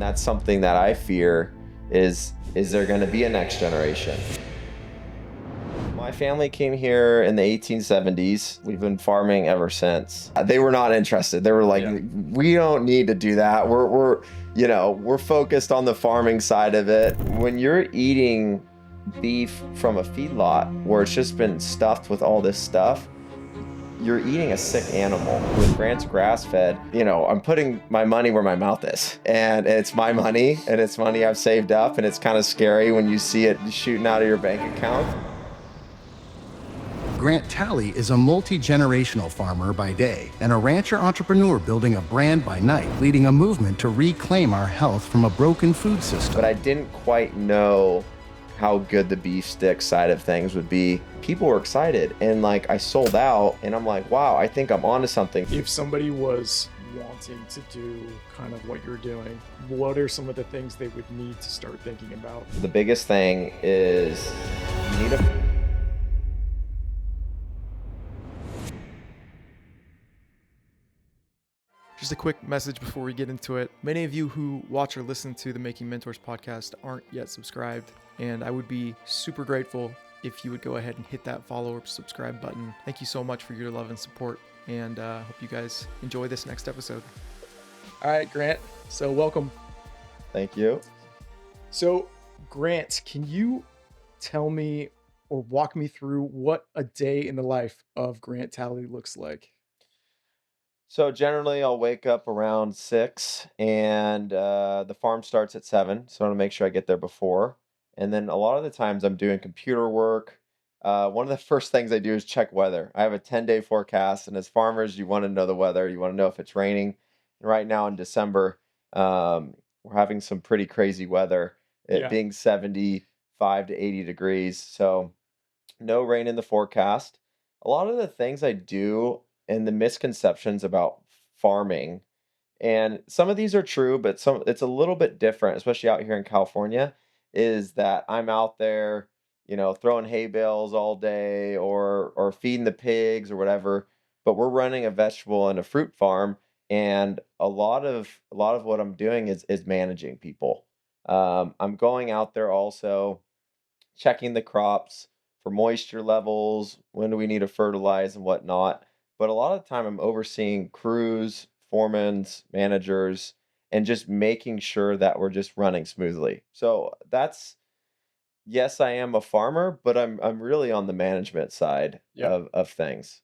And that's something that I fear is there going to be a next generation? My family came here in the 1870s. We've been farming ever since. They were not interested. They were like, we don't need to do that. We're focused on the farming side of it. When you're eating beef from a feedlot where it's just been stuffed with all this stuff, you're eating a sick animal. With Grant's grass-fed, I'm putting my money where my mouth is. And it's my money, and it's money I've saved up, and it's kind of scary when you see it shooting out of your bank account. Grant Talley is a multi-generational farmer by day and a rancher entrepreneur building a brand by night, leading a movement to reclaim our health from a broken food system. But I didn't quite know how good the beef stick side of things would be. People were excited, and I sold out, and I'm like, wow, I think I'm onto something. If somebody was wanting to do kind of what you're doing, what are some of the things they would need to start thinking about? The biggest thing is you need a Just a quick message before we get into it. Many of you who watch or listen to the Making Mentors podcast aren't yet subscribed, and I would be super grateful if you would go ahead and hit that follow or subscribe button. Thank you so much for your love and support, and hope you guys enjoy this next episode. All right, Grant. So welcome. Thank you. So Grant, can you tell me or walk me through what a day in the life of Grant Talley looks like? So generally, I'll wake up around 6, and the farm starts at 7, so I want to make sure I get there before. And then a lot of the times I'm doing computer work. One of the first things I do is check weather. I have a 10-day forecast, and as farmers, you want to know the weather. You want to know if it's raining. And right now in December, we're having some pretty crazy weather, it being 75 to 80 degrees. So no rain in the forecast. A lot of the things I do and the misconceptions about farming, and some of these are true, but it's a little bit different, especially out here in California, is that I'm out there, throwing hay bales all day or feeding the pigs or whatever, but we're running a vegetable and a fruit farm, and a lot of what I'm doing is managing people. I'm going out there also checking the crops for moisture levels, when do we need to fertilize and whatnot. But a lot of the time I'm overseeing crews, foremans, managers, and just making sure that we're just running smoothly. So yes, I am a farmer, but I'm really on the management side of things.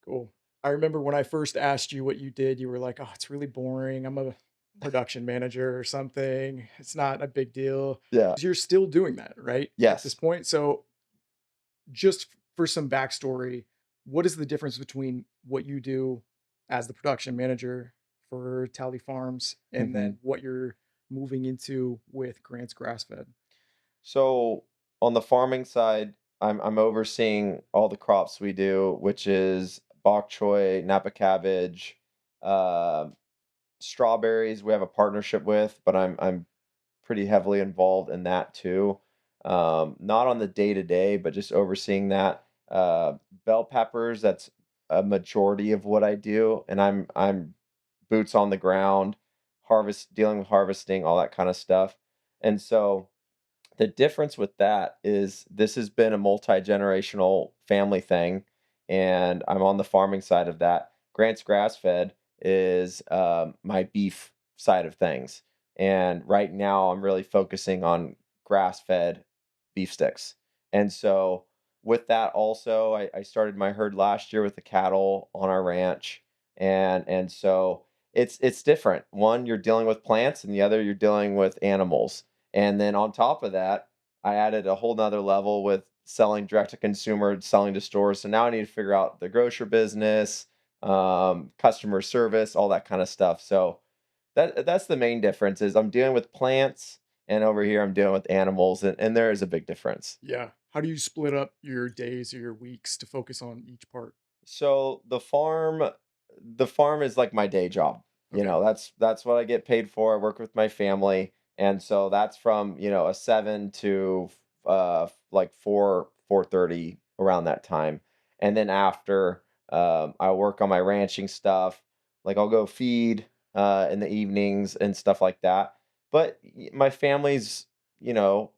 Cool. I remember when I first asked you what you did, you were like, "Oh, it's really boring. I'm a production manager or something. It's not a big deal." Yeah. You're still doing that, right? At this Yes. point. So just for some backstory, what is the difference between what you do as the production manager for Tally Farms and then what you're moving into with Grant's Grass Fed? So on the farming side, I'm overseeing all the crops we do, which is bok choy, Napa cabbage, uh, strawberries. We have a partnership with, but I'm pretty heavily involved in that too. Not on the day to day, but just overseeing that. Bell peppers, that's a majority of what I do, and I'm boots on the ground, dealing with harvesting, all that kind of stuff. And so the difference with that is this has been a multi-generational family thing, and I'm on the farming side of that. Grant's Grass Fed is my beef side of things. And right now I'm really focusing on grass-fed beef sticks. And so with that also, I started my herd last year with the cattle on our ranch. And so it's different. One, you're dealing with plants, and the other, you're dealing with animals. And then on top of that, I added a whole nother level with selling direct to consumer, selling to stores. So now I need to figure out the grocery business, customer service, all that kind of stuff. So that's the main difference is I'm dealing with plants, and over here I'm dealing with animals, and there is a big difference. Yeah. How do you split up your days or your weeks to focus on each part? So the farm is like my day job. Okay. That's what I get paid for. I work with my family, and so that's from, a 7 to like 4:30 around that time. And then after I work on my ranching stuff, like I'll go feed in the evenings and stuff like that. but my family's, you know,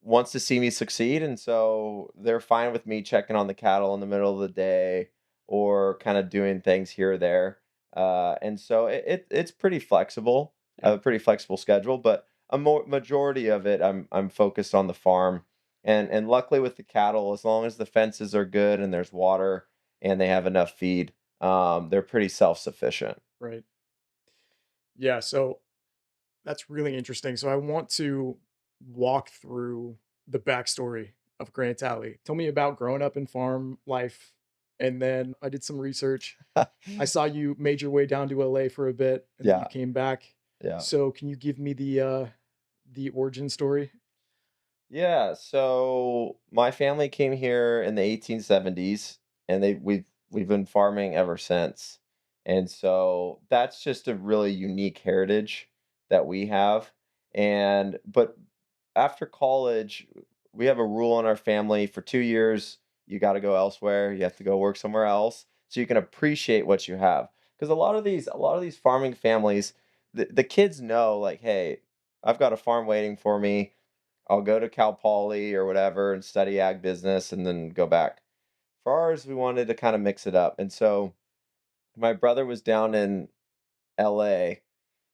wants to see me succeed, and so they're fine with me checking on the cattle in the middle of the day or kind of doing things here or there. And so it's pretty flexible. I Yeah. have a pretty flexible schedule, but a more majority of it I'm focused on the farm. And luckily with the cattle, as long as the fences are good and there's water and they have enough feed, they're pretty self-sufficient. Right. Yeah. So that's really interesting. So I want to walk through the backstory of Grant Talley. Tell me about growing up in farm life. And then I did some research. I saw you made your way down to LA for a bit and then you Yeah, came back. yeah. So can you give me the origin story? Yeah, so my family came here in the 1870s and we've been farming ever since. And so that's just a really unique heritage that we have. And but after college, we have a rule in our family for 2 years, you got to go elsewhere. You have to go work somewhere else so you can appreciate what you have. Because a lot of these farming families, the kids know like, hey, I've got a farm waiting for me. I'll go to Cal Poly or whatever and study ag business and then go back. For ours, we wanted to kind of mix it up. And so my brother was down in LA.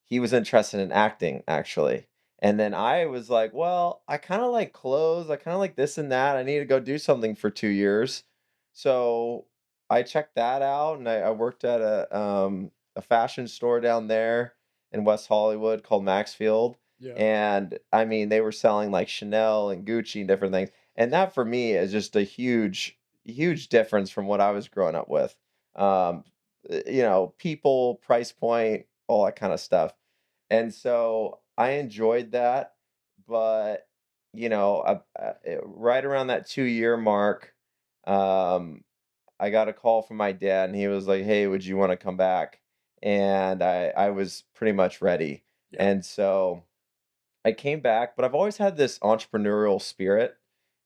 He was interested in acting, actually. And then I was like, well, I kind of like clothes. I kind of like this and that. I need to go do something for 2 years. So I checked that out and I worked at a fashion store down there in West Hollywood called Maxfield. Yeah. And I mean, they were selling like Chanel and Gucci and different things. And that for me is just a huge, huge difference from what I was growing up with. Um, people, price point, all that kind of stuff. And so I enjoyed that, but right around that 2 year mark, um, I got a call from my dad, and he was like, "Hey, would you want to come back?" And I was pretty much ready, Yeah. and so I came back, but I've always had this entrepreneurial spirit,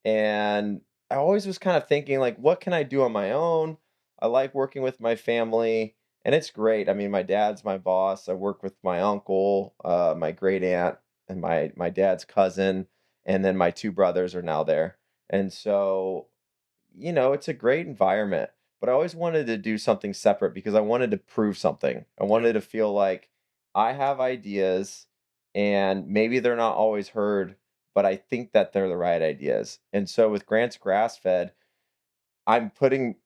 and I always was kind of thinking like, what can I do on my own? I like working with my family, and it's great. I mean, my dad's my boss. I work with my uncle, my great aunt, and my dad's cousin, and then my two brothers are now there. And so it's a great environment, but I always wanted to do something separate because I wanted to prove something. I Yeah. wanted to feel like I have ideas and maybe they're not always heard, but I think that they're the right ideas. And so with Grant's Grass Fed, I'm putting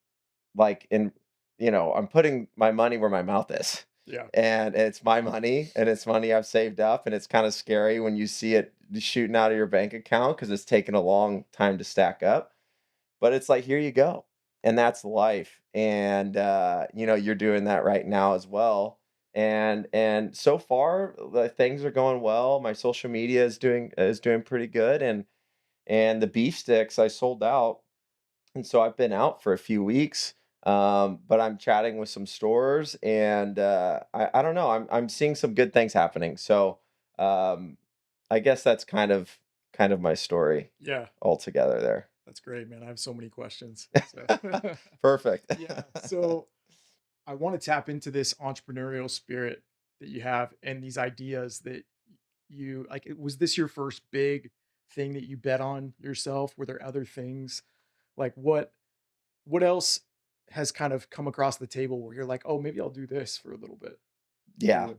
like in, I'm putting my money where my mouth is. Yeah. And it's my money and it's money I've saved up. And it's kind of scary when you see it shooting out of your bank account because it's taken a long time to stack up, but it's like, here you go. And that's life. And you're doing that right now as well. And so far the things are going well. My social media is doing pretty good. And the beef sticks I sold out. And so I've been out for a few weeks. But I'm chatting with some stores and I don't know. I'm seeing some good things happening. So um I guess that's kind of my story Yeah. altogether there. That's great, man. I have so many questions. So Perfect. yeah. So I want to tap into this entrepreneurial spirit that you have and these ideas that you like. Was this your first big thing that you bet on yourself? Were there other things like what else has kind of come across the table where you're like, oh, maybe I'll do this for a little bit? Yeah.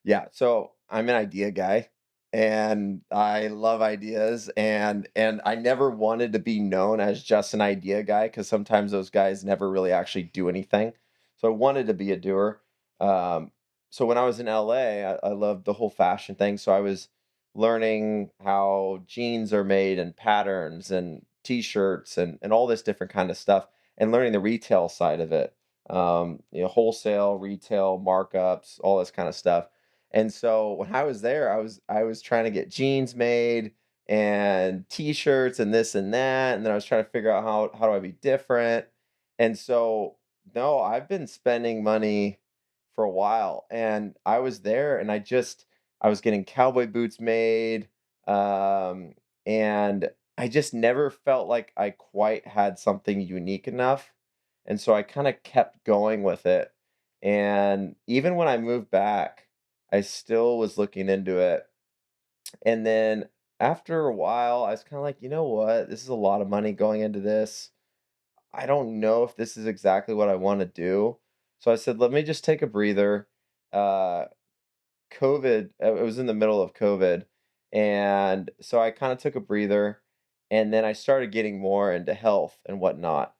Yeah. So I'm an idea guy and I love ideas and I never wanted to be known as just an idea guy because sometimes those guys never really actually do anything. So I wanted to be a doer. Um, so when I was in LA, I loved the whole fashion thing. So I was learning how jeans are made and patterns and t-shirts and all this different kind of stuff and learning the retail side of it, wholesale, retail, markups, all this kind of stuff. And so when I was there, I was trying to get jeans made and t-shirts and this and that, and then I was trying to figure out how do I be different. And so no, I've been spending money for a while, and I was there, and I was getting cowboy boots made, um, and I just never felt like I quite had something unique enough, and so I kinda kept going with it, and even when I moved back, I still was looking into it, And then after a while, I was kind of like, you know what? This is a lot of money going into this. I don't know if this is exactly what I want to do. So I said, let me just take a breather. Uh, COVID, it was in the middle of COVID. And so I kind of took a breather and then I started getting more into health and whatnot.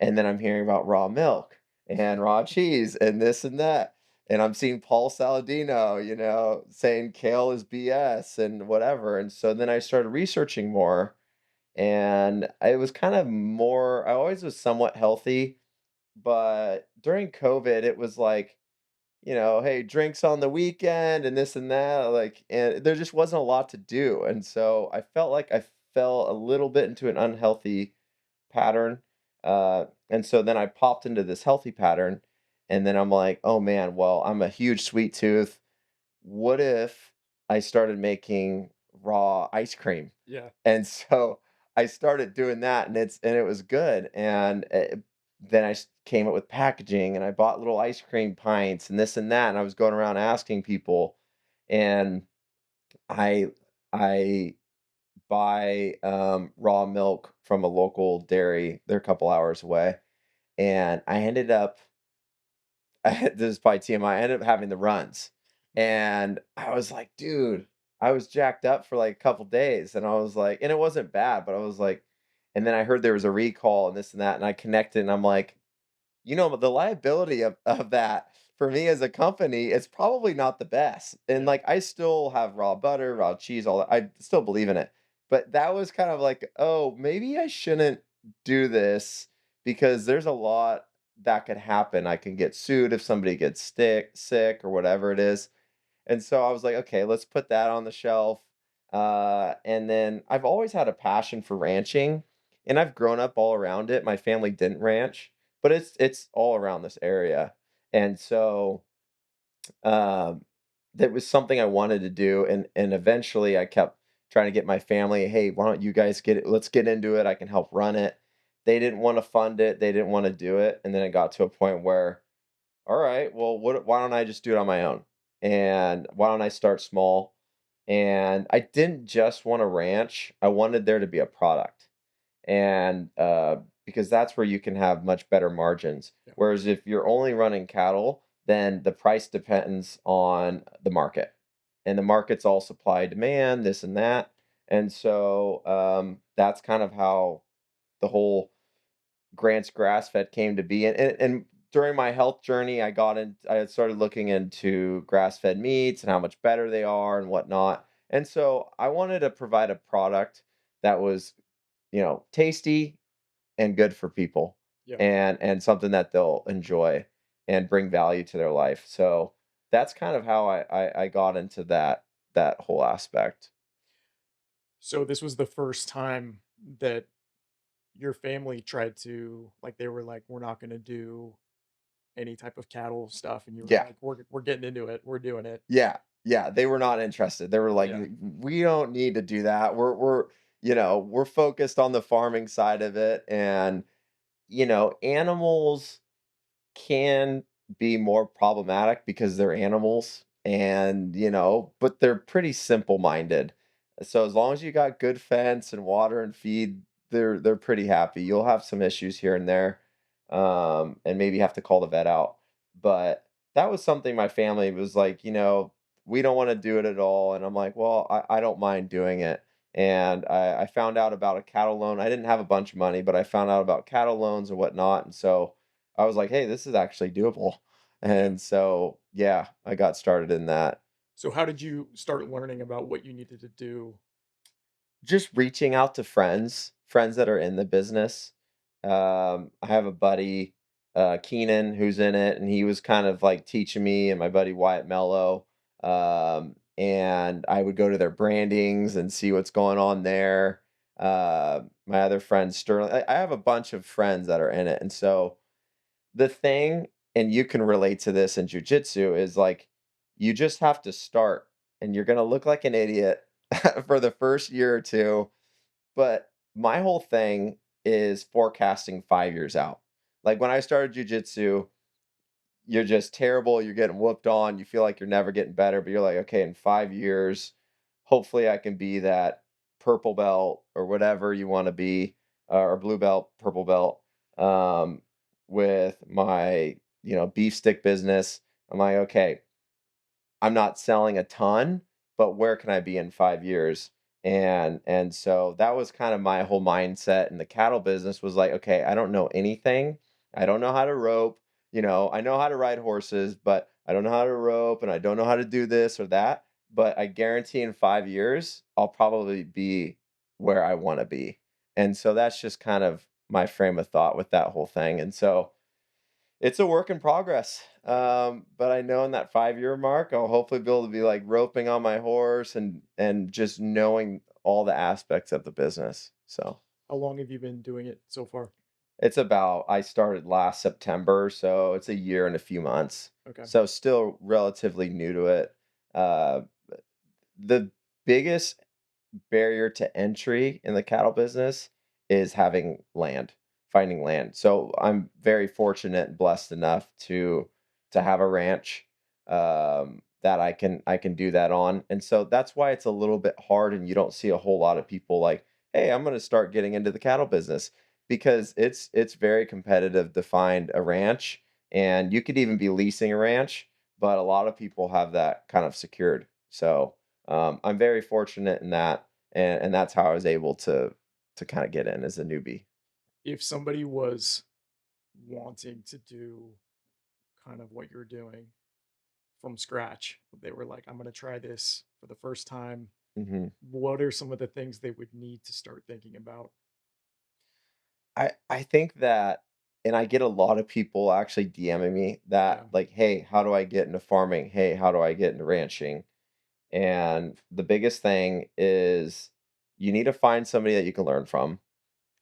And then I'm hearing about raw milk and raw cheese and this and that. And I'm seeing Paul Saladino, saying kale is BS and whatever. And so then I started researching more and it was kind of more, I always was somewhat healthy, but during COVID, it was like, hey, drinks on the weekend and this and that, like, and there just wasn't a lot to do. And so I felt like I fell a little bit into an unhealthy pattern. And so then I popped into this healthy pattern. And then I'm like, oh man, well, I'm a huge sweet tooth. What if I started making raw ice cream? Yeah. And so I started doing that and it was good. And then came up with packaging and I bought little ice cream pints and this and that. And I was going around asking people and I I buy raw milk from a local dairy. They're a couple hours away. And I ended up this is probably TMI. I ended up having the runs. And I was like, dude, I was jacked up for like a couple days. And I was like, and it wasn't bad, but I was like, and then I heard there was a recall and this and that. And I connected and I'm like, the liability of that for me as a company is probably not the best. And Yeah. like I still have raw butter, raw cheese, all that. I still believe in it. But that was kind of like, oh, maybe I shouldn't do this because there's a lot that could happen. I can get sued if somebody gets sick or whatever it is. And so I was like, okay, let's put that on the shelf. And then I've always had a passion for ranching, and I've grown up all around it. My family didn't ranch, but it's all around this area. And so um, that was something I wanted to do, and eventually I kept trying to get my family, hey, why don't you guys get it? Let's get into it. I can help run it. They didn't want to fund it. They didn't want to do it. And then it got to a point where all right, well, why don't I just do it on my own? And why don't I start small? And I didn't just want a ranch. I wanted there to be a product. And because that's where you can have much better margins. Yeah. Whereas if you're only running cattle, then the price depends on the market. And the market's all supply demand, this and that. And so that's kind of how the whole Grant's grass fed came to be. And during my health journey, I had started looking into grass fed meats and how much better they are and whatnot. And so I wanted to provide a product that was, tasty and good for people Yeah. and something that they'll enjoy and bring value to their life. So that's kind of how I got into that whole aspect. So this was the first time that your family tried to, like, they were like, we're not going to do any type of cattle stuff, and you were Yeah. like, we're getting into it, we're doing it. Yeah, yeah, they were not interested. They were like, Yeah. We don't need to do that. We're focused on the farming side of it." And, animals can be more problematic because they're animals and, but they're pretty simple-minded. So as long as you got good fence and water and feed, they're pretty happy. You'll have some issues here and there, and maybe have to call the vet out. But that was something my family was like, we don't want to do it at all. And I'm like, well, I don't mind doing it. And I found out about a cattle loan. I didn't have a bunch of money, but I found out about cattle loans and whatnot. And so I was like, hey, this is actually doable. Yeah. And so, yeah, I got started in that. So how did you start learning about what you needed to do? Just reaching out to friends that are in the business. I have a buddy, Keenan, who's in it, and he was kind of like teaching me, and my buddy Wyatt Mello. And I would go to their brandings and see what's going on there. My other friend Sterling, I have a bunch of friends that are in it, and so the thing, and you can relate to this in jujitsu, is like you just have to start, and you're gonna look like an idiot for the first year or two. But my whole thing is forecasting 5 years out. Like when I started jujitsu, you're just terrible. You're getting whooped on. You feel like you're never getting better, but you're like, okay, in 5 years, hopefully I can be that purple belt or whatever you want to be, or blue belt, purple belt, um, with my, beef stick business. I'm like, okay, I'm not selling a ton, but where can I be in 5 years? And so that was kind of my whole mindset in the cattle business was like, okay, I don't know anything. I don't know how to rope, I know how to ride horses, but I don't know how to rope and I don't know how to do this or that. But I guarantee in 5 years, I'll probably be where I want to be. And so that's just kind of my frame of thought with that whole thing. And so it's a work in progress. But I know in that 5-year mark, I'll hopefully be able to be like roping on my horse and just knowing all the aspects of the business. So How long have you been doing it so far? I started last September, so it's a year and a few months. Okay. So still relatively new to it. Uh, the biggest barrier to entry in the cattle business is having land, finding land. So I'm very fortunate and blessed enough to have a ranch that I can do that on. And so that's why it's a little bit hard and you don't see a whole lot of people like, "Hey, I'm going to start getting into the cattle business." Because it's very competitive to find a ranch and you could even be leasing a ranch, but a lot of people have that kind of secured. So I'm very fortunate in that, and that's how I was able to kind of get in as a newbie. If somebody was wanting to do kind of what you're doing from scratch, they were like, I'm going to try this for the first time. hmm What are some of the things they would need to start thinking about? I think that, and I get a lot of people actually DMing me Yeah. that like, hey, how do I get into farming? Hey, how do I get into ranching? And the biggest thing is you need to find somebody that you can learn from.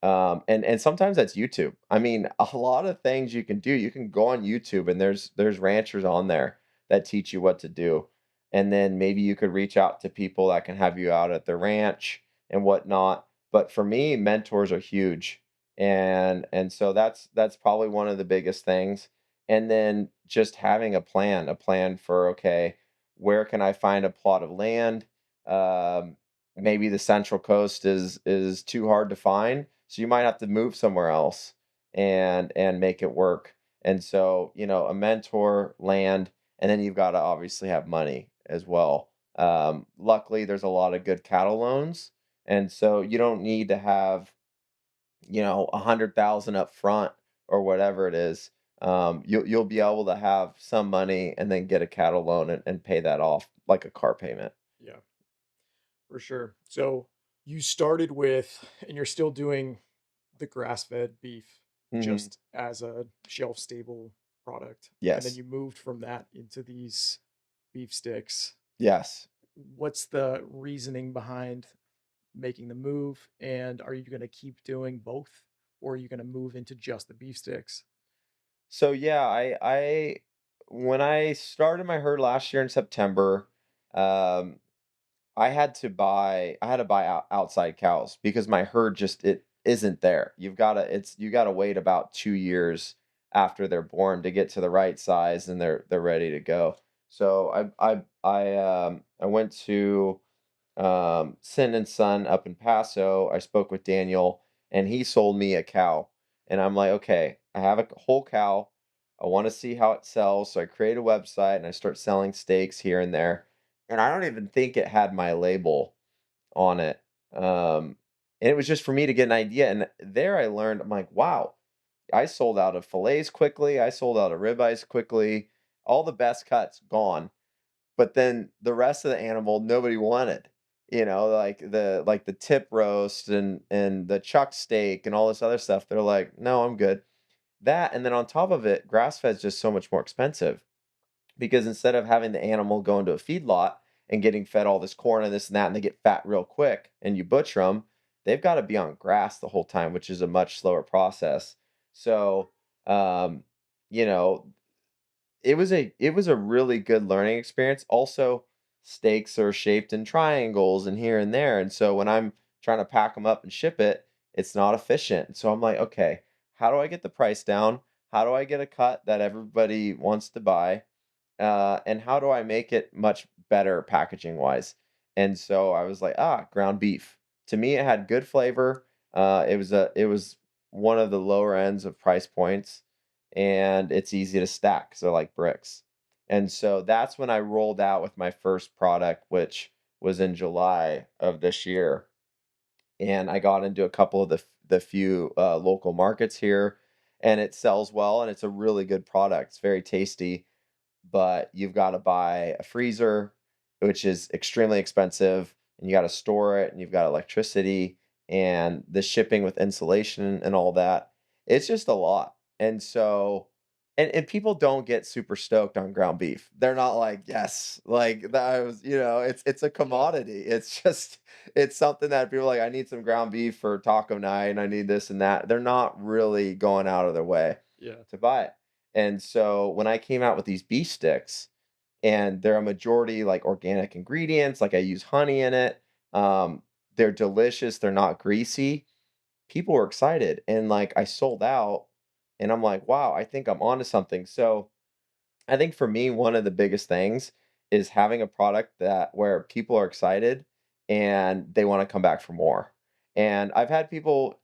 And sometimes that's YouTube. I mean, a lot of things you can do. You can go on YouTube and there's ranchers on there that teach you what to do. And then maybe you could reach out to people that can have you out at the ranch and whatnot. But for me, mentors are huge. And so that's probably one of the biggest things. And then just having a plan for, okay, where can I find a plot of land? Um, Maybe the Central Coast is too hard to find, so you might have to move somewhere else and make it work. And so, a mentor, land, and then you've got to obviously have money as well. Luckily, there's a lot of good cattle loans, and so you don't need to have 100,000 up front or whatever it is. You'll be able to have some money and then get a cattle loan and pay that off like a car payment. Yeah, for sure. So you started with, and you're still doing the grass-fed beef hmm just as a shelf-stable product, and then Yes. you moved from that into these beef sticks. Yes. What's the reasoning behind making the move? And are you going to keep doing both, or are you going to move into just the beef sticks? So yeah, I when I started my herd last year in September, um, I had to buy outside cows because my herd just it isn't there. You gotta wait about 2 years after they're born to get to the right size and they're ready to go. So I went to Sin and Son up in Paso. I spoke with Daniel, and he sold me a cow. And I'm like, okay, I have a whole cow. I want to see how it sells. So I create a website and I start selling steaks here and there. And I don't even think it had my label on it. And it was just for me to get an idea. And there I learned, I'm like, wow, I sold out of fillets quickly. I sold out of ribeyes quickly. All the best cuts gone, but then the rest of the animal nobody wanted. Like the tip roast and the chuck steak and all this other stuff. They're like, "No, I'm good." That and then on top of it, grass fed's just so much more expensive because instead of having the animal go into a feedlot and getting fed all this corn and this and that, and they get fat real quick, and you butcher them, they've got to be on grass the whole time, which is a much slower process. So, um, you know, it was a really good learning experience. Also, steaks are shaped in triangles and here and there, and so when I'm trying to pack them up and ship it, it's not efficient. So I'm like, okay, how do I get the price down? How do I get a cut that everybody wants to buy? And how do I make it much better packaging wise? And so I was like, ah, ground beef. To me, it had good flavor. It was one of the lower ends of price points, and it's easy to stack, so like bricks. And so that's when I rolled out with my first product, which was in July of this year. And I got into a couple of the few local markets here, and it sells well, and it's a really good product. It's very tasty, but you've got to buy a freezer, which is extremely expensive, and you got to store it, and you've got electricity, and the shipping with insulation and all that. It's just a lot. And so, and people don't get super stoked on ground beef. They're not like, yes, like that was, it's a Yeah. commodity. It's just it's something that people are like, I need some ground beef for taco night, and I need this and that. They're not really going out of their way Yeah. to buy it. And so when I came out with these beef sticks, and they're a majority like organic ingredients, like I use honey in it. Um, they're delicious, they're not greasy. People were excited, and like I sold out, and I'm like, wow, I think I'm onto something. So I think for me, one of the biggest things is having a product that where people are excited and they want to come back for more. And I've had people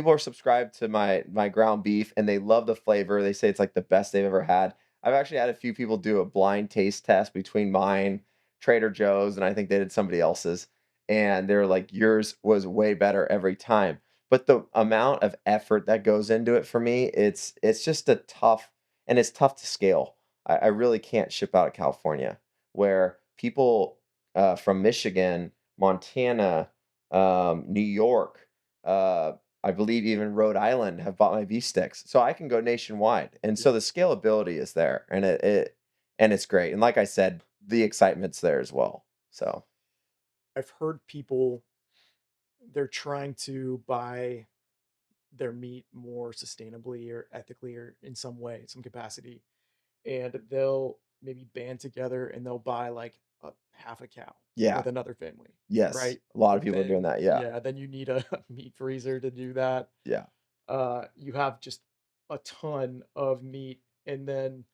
are subscribed to my ground beef and they love the flavor. They say it's like the best they've ever had. I've actually had a few people do a blind taste test between mine, Trader Joe's, and I think they did somebody else's. And they're like, yours was way better every time. But the amount of effort that goes into it for me, it's just a tough and it's tough to scale. I really can't ship out of California, where people from Michigan, Montana, New York, uh, I believe even Rhode Island have bought my beef sticks, so I can go nationwide, and Yeah. so the scalability is there, and and it's great, and like I said, the excitement's there as well. So I've heard people, they're trying to buy their meat more sustainably or ethically or in some way, some capacity, and they'll maybe band together and they'll buy like a half a cow yeah, with another family, yes, right? a lot of But people are doing then, that. Yeah, yeah, then you need a meat freezer to do that. yeah, You have just a ton of meat, and then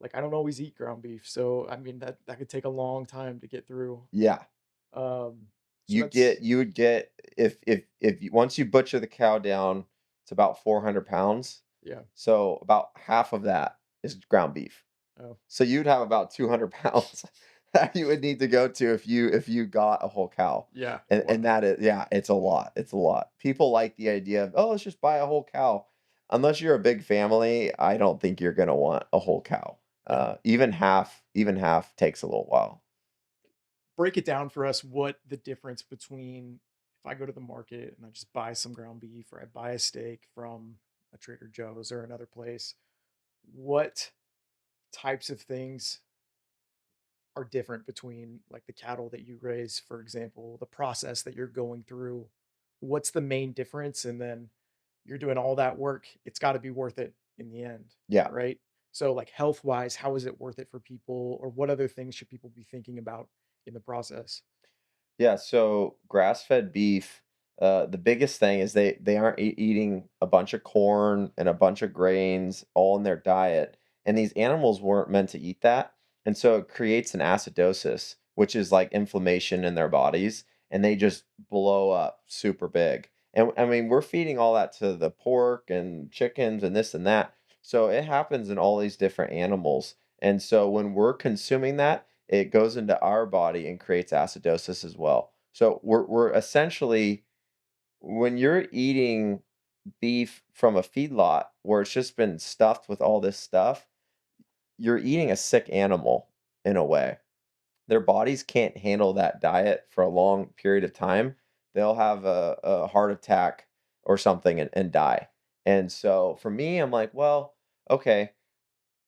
like I don't always eat ground beef, so I mean that could take a long time to get through. yeah. Um, so You that's get you would get if you once you butcher the cow down, it's about 400 pounds. yeah. So about half of that is ground beef. Oh, So you'd have about 200 pounds that you would need to go to if you got a whole cow. yeah. And Wow. that is yeah, it's a lot. It's a lot. People like the idea of, oh, let's just buy a whole cow. Unless you're a big family, I don't think you're gonna want a whole cow. Yeah. Even half takes a little while. Break it down for us what the difference between if I go to the market and I just buy some ground beef or I buy a steak from a Trader Joe's or another place, what types of things are different between like the cattle that you raise, for example, the process that you're going through. What's the main difference? And then you're doing all that work. It's got to be worth it in the end, Yeah. right? So, like health wise, how is it worth it for people, or what other things should people be thinking about in the process? Yeah, so grass-fed beef, the biggest thing is they aren't eating a bunch of corn and a bunch of grains all in their diet, and these animals weren't meant to eat that, and so it creates an acidosis, which is like inflammation in their bodies, and they just blow up super big. And I mean, we're feeding all that to the pork and chickens and this and that, so it happens in all these different animals. And so when we're consuming that, it goes into our body and creates acidosis as well. So we're essentially when you're eating beef from a feedlot where it's just been stuffed with all this stuff, you're eating a sick animal in a way. Their bodies can't handle that diet for a long period of time. They'll have a heart attack or something and die. And so for me, I'm like, well, okay,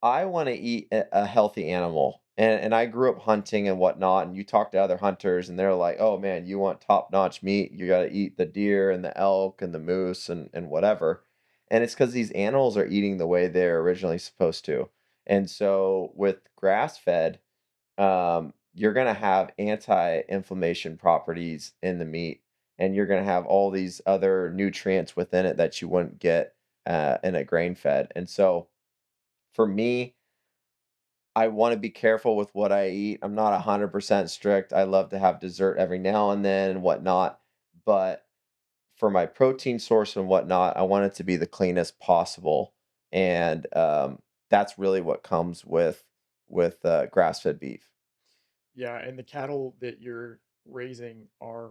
I wanna eat a healthy animal, and I grew up hunting and whatnot, and you talk to other hunters, and they're like, "Oh, man, you want top-notch meat, you gotta eat the deer and the elk and the moose and whatever," and it's because these animals are eating the way they're originally supposed to, and so with grass-fed, you're gonna have anti-inflammation properties in the meat, and you're gonna have all these other nutrients within it that you wouldn't get, in a grain-fed, and so, for me, I want to be careful with what I eat. I'm not 100% strict. I love to have dessert every now and then and whatnot. But for my protein source and whatnot, I want it to be the cleanest possible. And that's really what comes with grass-fed beef. Yeah, and the cattle that you're raising are,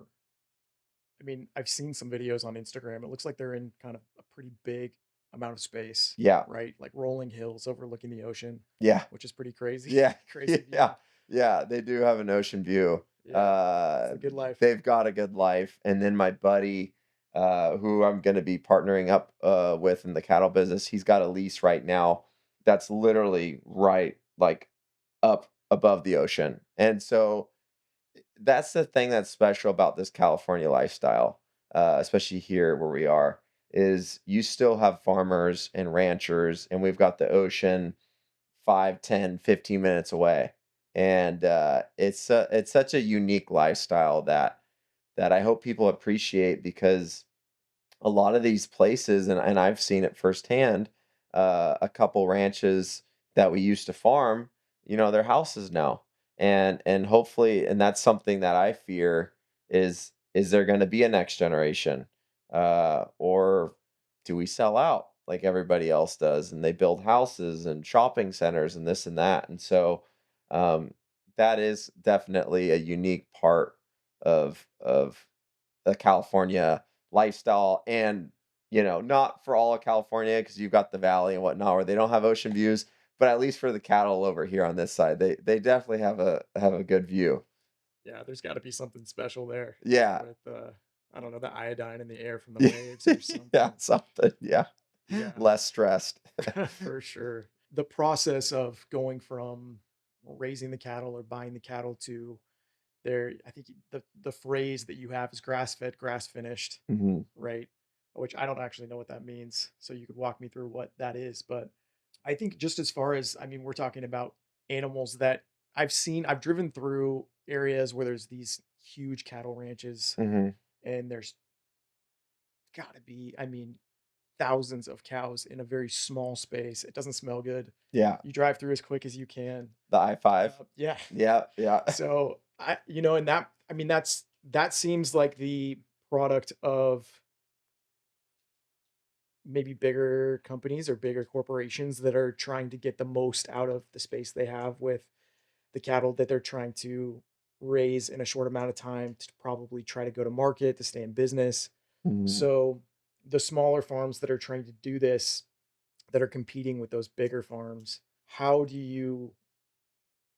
I mean, I've seen some videos on Instagram. It looks like they're in kind of a pretty big amount of space, Yeah, right? Like rolling hills overlooking the ocean, yeah, which is pretty crazy. yeah, Crazy yeah, view. yeah. They do have an ocean view. Yeah, it's Uh, the good life. they've got a good life. And then my buddy, who I'm going to be partnering up with in the cattle business, he's got a lease right now that's literally right like up above the ocean. And so that's the thing that's special about this California lifestyle, especially here where we are, is you still have farmers and ranchers, and we've got the ocean 5, 10, 15 minutes away. And it's such a unique lifestyle that I hope people appreciate because a lot of these places, and I've seen it firsthand, a couple ranches that we used to farm, they're houses now. And hopefully, and that's something that I fear is there going to be a next generation? Or do we sell out like everybody else does and they build houses and shopping centers and this and that? And so um, that is definitely a unique part of the California lifestyle. And not for all of California because you've got the valley and whatnot where they don't have ocean views, but at least for the cattle over here on this side, they definitely have a good view. Yeah, there's got to be something special there Yeah. with I don't know, the iodine in the air from the Yeah. waves or Yeah, something. something, yeah. Yeah, Less stressed. for sure. The process of going from raising the cattle or buying the cattle to there, I think the phrase that you have is grass fed, grass finished, Mhm. right? Which I don't actually know what that means. So you could walk me through what that is. But I think just as far as, I mean, we're talking about animals that I've driven through areas where there's these huge cattle ranches Mhm. and there's got to be, I mean, thousands of cows in a very small space. It doesn't smell good. Yeah. You drive through as quick as you can. The I-5. Yeah. Yeah, yeah. So and that, I mean, that seems like the product of maybe bigger companies or bigger corporations that are trying to get the most out of the space they have with the cattle that they're trying to raise in a short amount of time to probably try to go to market to stay in business. Mhm. So the smaller farms that are trying to do this, that are competing with those bigger farms, how do you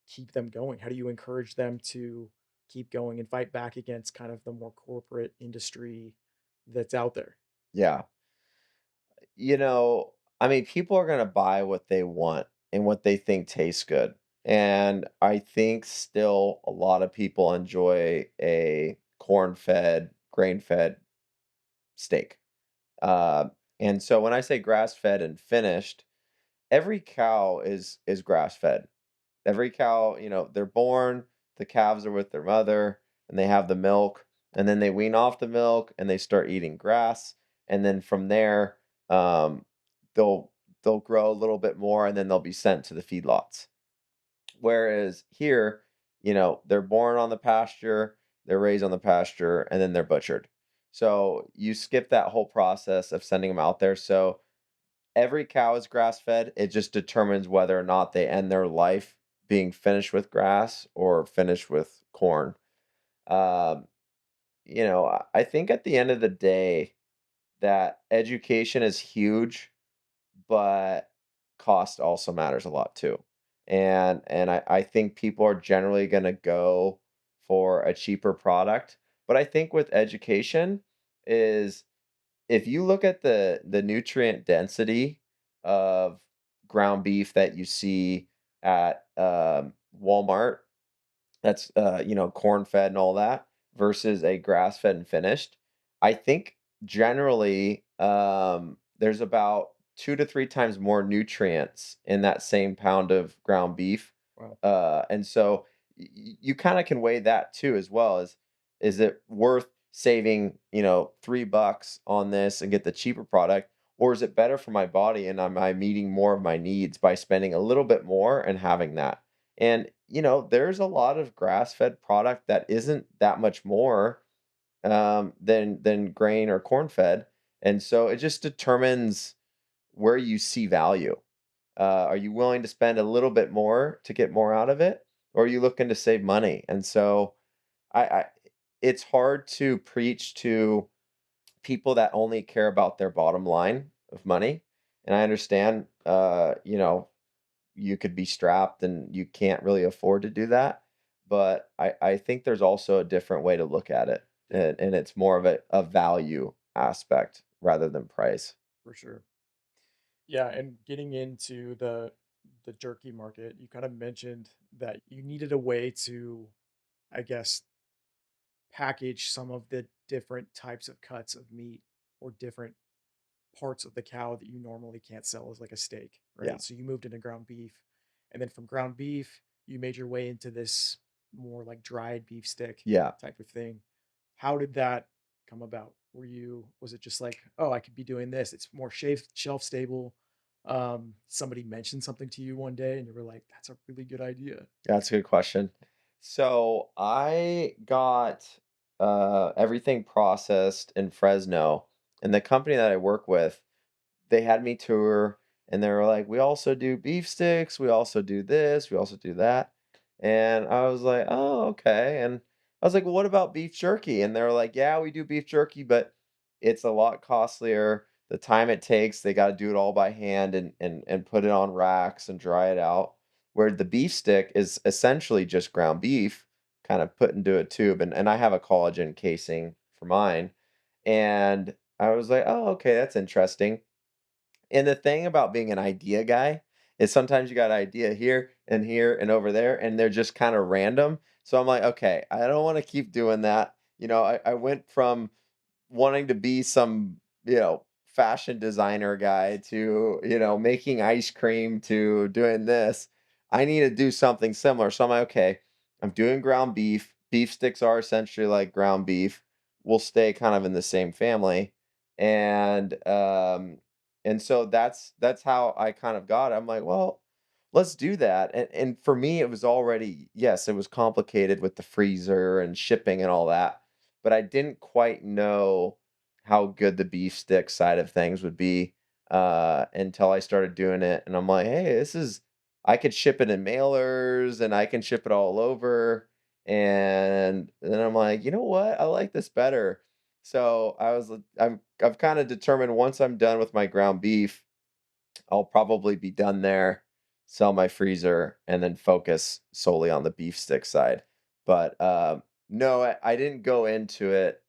keep them going? How do you encourage them to keep going and fight back against kind of the more corporate industry that's out there? Yeah. I mean, people are gonna buy what they want and what they think tastes good. And I think still a lot of people enjoy a corn-fed, grain-fed steak. Uh, and so when I say grass-fed and finished, every cow is grass-fed. Every cow, they're born, the calves are with their mother, and they have the milk, and then they wean off the milk and they start eating grass, and then from there, um, they'll they'll grow a little bit more, and then they'll be sent to the feedlots. Whereas here, they're born on the pasture, they're raised on the pasture, and then they're butchered. So you skip that whole process of sending them out there. So every cow is grass fed. It just determines whether or not they end their life being finished with grass or finished with corn. Um, I think at the end of the day, that education is huge, but cost also matters a lot too. And I think people are generally going to go for a cheaper product. But I think with education is if you look at the nutrient density of ground beef that you see at Walmart, that's corn fed and all that, versus a grass fed and finished, I think generally there's about 2 to 3 times more nutrients in that same pound of ground beef. Wow. And so you kind of can weigh that too as well as is it worth saving $3 on this and get the cheaper product, Or is it better for my body and am I meeting more of my needs by spending a little bit more and having that? And, there's a lot of grass-fed product that isn't that much more than grain or corn-fed. And so it just determines where you see value. Are you willing to spend a little bit more to get more out of it, or are you looking to save money? And so I it's hard to preach to people that only care about their bottom line of money. And I understand, you could be strapped and you can't really afford to do that. But I think there's also a different way to look at it. Yeah, And it's more of a value aspect rather than price. for sure. Yeah, and getting into the jerky market, you kind of mentioned that you needed a way to, I guess, package some of the different types of cuts of meat or different parts of the cow that you normally can't sell as like a steak, Yeah. right? So you moved into ground beef, and then from ground beef, you made your way into this more like dried beef stick Yeah. type of thing. How did that come about? Was it just like, oh, I could be doing this? It's more shelf stable. Somebody mentioned something to you one day, and you were like, that's a really good idea. That's a good question. So I got everything processed in Fresno, and the company that I work with, they had me tour, and they were like, "We also do beef sticks, we also do this, we also do that." And I was like, "Oh, okay." And I was like, "Well, what about beef jerky?" And they were like, "Yeah, we do beef jerky, but it's a lot costlier. The time it takes, they got to do it all by hand and put it on racks and dry it out. Where the beef stick is essentially just ground beef, kind of put into a tube, and I have a collagen casing for mine." And I was like, "Oh, okay, that's interesting." And the thing about being an idea guy is sometimes you got an idea here and over there, and they're just kind of random. So I'm like, okay, I don't want to keep doing that. I went from wanting to be some, fashion designer guy to, making ice cream to doing this. I need to do something similar. So I'm like, okay, I'm doing ground beef. Beef sticks are essentially like ground beef. We'll stay kind of in the same family. And so that's how I kind of got it. I'm like, well, let's do that. And for me, it was already, yes, it was complicated with the freezer and shipping and all that, but I didn't quite know how good the beef stick side of things would be until I started doing it. And I'm like, hey, I could ship it in mailers and I can ship it all over. And then I'm like, you know what? I like this better. So I've kind of determined once I'm done with my ground beef, I'll probably be done there, sell my freezer, and then focus solely on the beef stick side. But no, I didn't go into it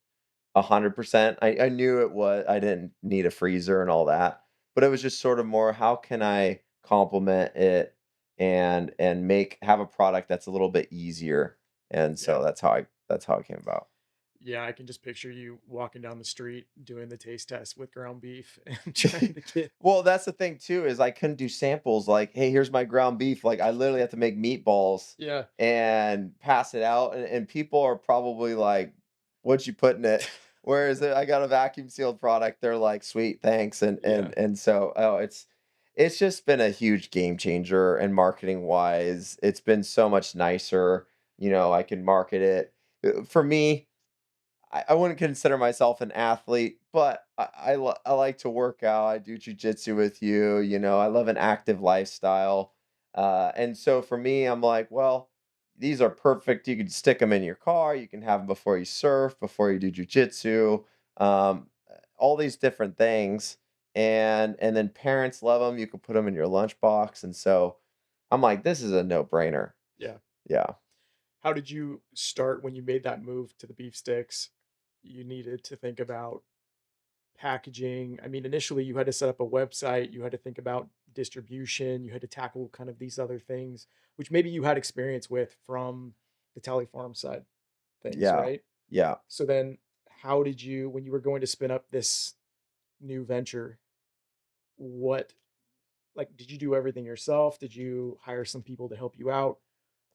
100%. I knew I didn't need a freezer and all that, but it was just sort of more how can I complement it and have a product that's a little bit easier. And Yeah. so that's how it came about. Yeah, I can just picture you walking down the street doing the taste test with ground beef and trying to get. Well, that's the thing too, is I couldn't do samples like, "Hey, here's my ground beef." Like, I literally have to make meatballs Yeah. and pass it out, and people are probably like, "What'd you put in it?" Whereas I got a vacuum sealed product, they're like, "Sweet, thanks." And Yeah. so, oh, it's just been a huge game changer, and marketing wise, it's been so much nicer. I can market it. For me, I wouldn't consider myself an athlete, but I like to work out. I do jujitsu with you. I love an active lifestyle. And so for me, I'm like, well, these are perfect. You can stick them in your car. You can have them before you surf, before you do jujitsu, all these different things. And then parents love them. You can put them in your lunchbox. And so I'm like, this is a no brainer. Yeah. Yeah. How did you start when you made that move to the beef sticks? You needed to think about packaging. I mean, initially you had to set up a website, you had to think about distribution, you had to tackle kind of these other things, which maybe you had experience with from the Tally Farm side things, Yeah. right? Yeah. So then how did you, when you were going to spin up this new venture, what, like, did you do everything yourself? Did you hire some people to help you out?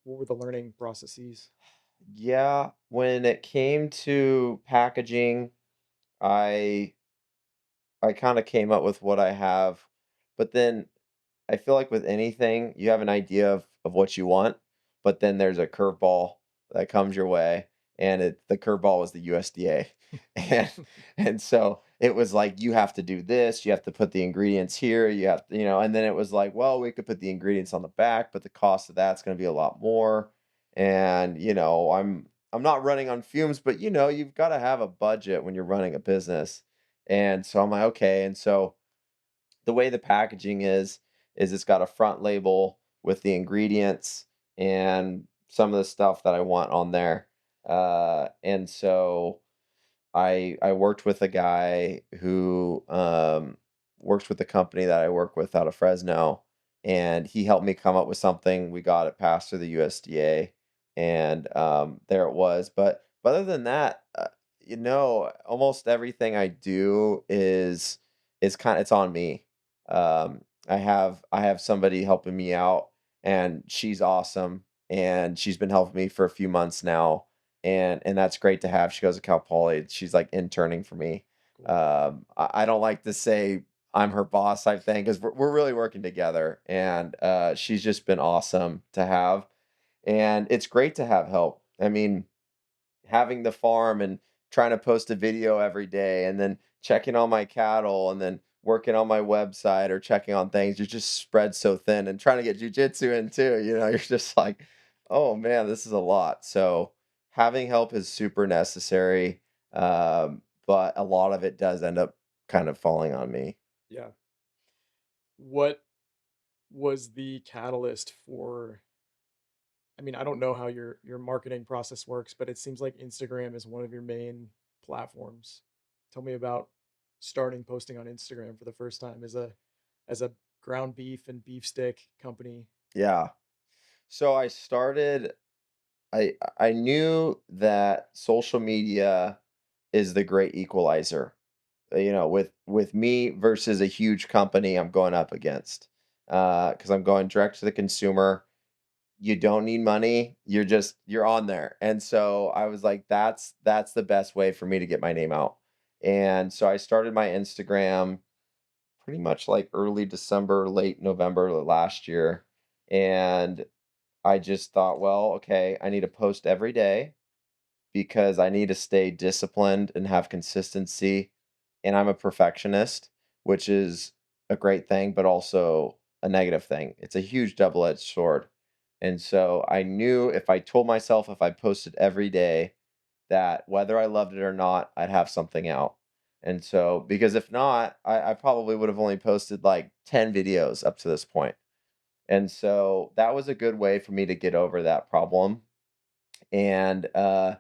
What were the learning processes? Yeah, when it came to packaging, I I kind of came up with what I have, but then I feel like with anything, you have an idea of what you want, but then there's a curveball that comes your way, and the curveball was the USDA. And and so it was like you have to do this, you have to put the ingredients here, you have to, and then it was like, well, we could put the ingredients on the back, but the cost of that's going to be a lot more. And I'm not running on fumes, but you've got to have a budget when you're running a business. And so I'm like, okay. And so the way the packaging is it's got a front label with the ingredients and some of the stuff that I want on there. And so I worked with a guy who works with the company that I work with out of Fresno, and he helped me come up with something. We got it passed through the USDA, and there it was. But other than that, almost everything I do is kind. It's on me. I have somebody helping me out, and she's awesome, and she's been helping me for a few months now, and that's great to have. She goes to Cal Poly. She's like interning for me. Cool. I don't like to say I'm her boss type thing because we're really working together, and she's just been awesome to have, and it's great to have help. I mean, having the farm and trying to post a video every day and then checking on my cattle and then working on my website or checking on things, you're just spread so thin and trying to get jujitsu in too, you're just like, oh man, this is a lot. So having help is super necessary. But a lot of it does end up kind of falling on me. Yeah. What was the catalyst for, I mean, I don't know how your marketing process works, but it seems like Instagram is one of your main platforms. Tell me about starting posting on Instagram for the first time as a ground beef and beef stick company. Yeah. So I knew that social media is the great equalizer, with me versus a huge company I'm going up against. Because I'm going direct to the consumer. You don't need money. You're on there. And so I was like, that's the best way for me to get my name out. And so I started my Instagram pretty much like early December, late November last year. And I just thought, well, okay, I need to post every day because I need to stay disciplined and have consistency. And I'm a perfectionist, which is a great thing, but also a negative thing. It's a huge double edged sword. And so I knew if I told myself if I posted every day that whether I loved it or not, I'd have something out. And so, because if not, I probably would have only posted like 10 videos up to this point. And so that was a good way for me to get over that problem. And the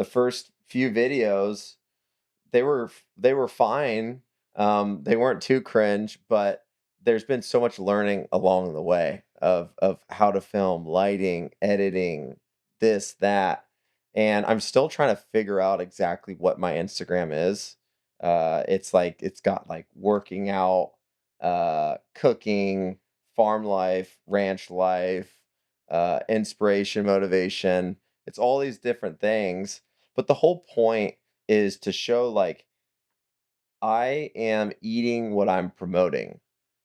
first few videos, they were fine. They weren't too cringe, but there's been so much learning along the way of how to film, lighting, editing, this, that, and I'm still trying to figure out exactly what my Instagram is. It's like it's got like working out, cooking, farm life, ranch life, inspiration, motivation. It's all these different things, but the whole point is to show like I am eating what I'm promoting.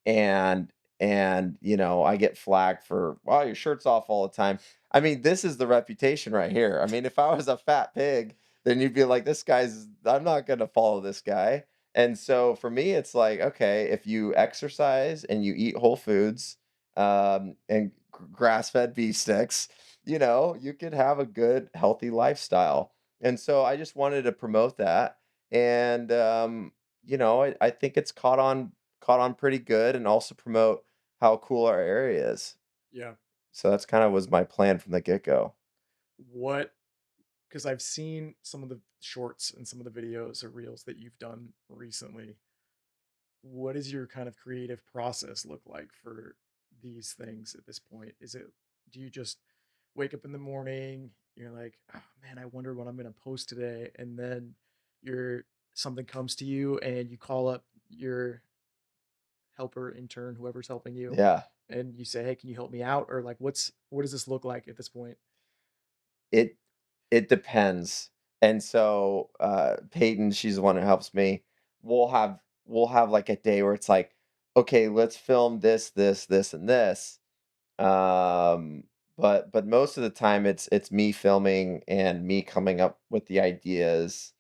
And I get flagged for, "Wow, your shirt's off all the time." I mean, this is the reputation right here. I mean, if I was a fat pig, then you'd be like, I'm not gonna follow this guy." And so for me, it's like, okay, if you exercise and you eat whole foods, and grass-fed beef sticks, you could have a good, healthy lifestyle. And so I just wanted to promote that. And I think it's caught on pretty good and also promote how cool our area is. Yeah. So that's kind of was my plan from the get-go. What, because I've seen some of the shorts and some of the videos or reels that you've done recently. What does your kind of creative process look like for these things at this point? Do you just wake up in the morning, you're like, oh man, I wonder what I'm going to post today, and then you're something comes to you and you call up your helper, intern, whoever's helping you, Yeah. and you say, "Hey, can you help me out?" Or like, what does this look like at this point? It it depends. And so Peyton, she's the one who helps me. We'll have we'll have like a day where it's like, okay, let's film this, this, and this. Um, but most of the time it's me filming and me coming up with the ideas,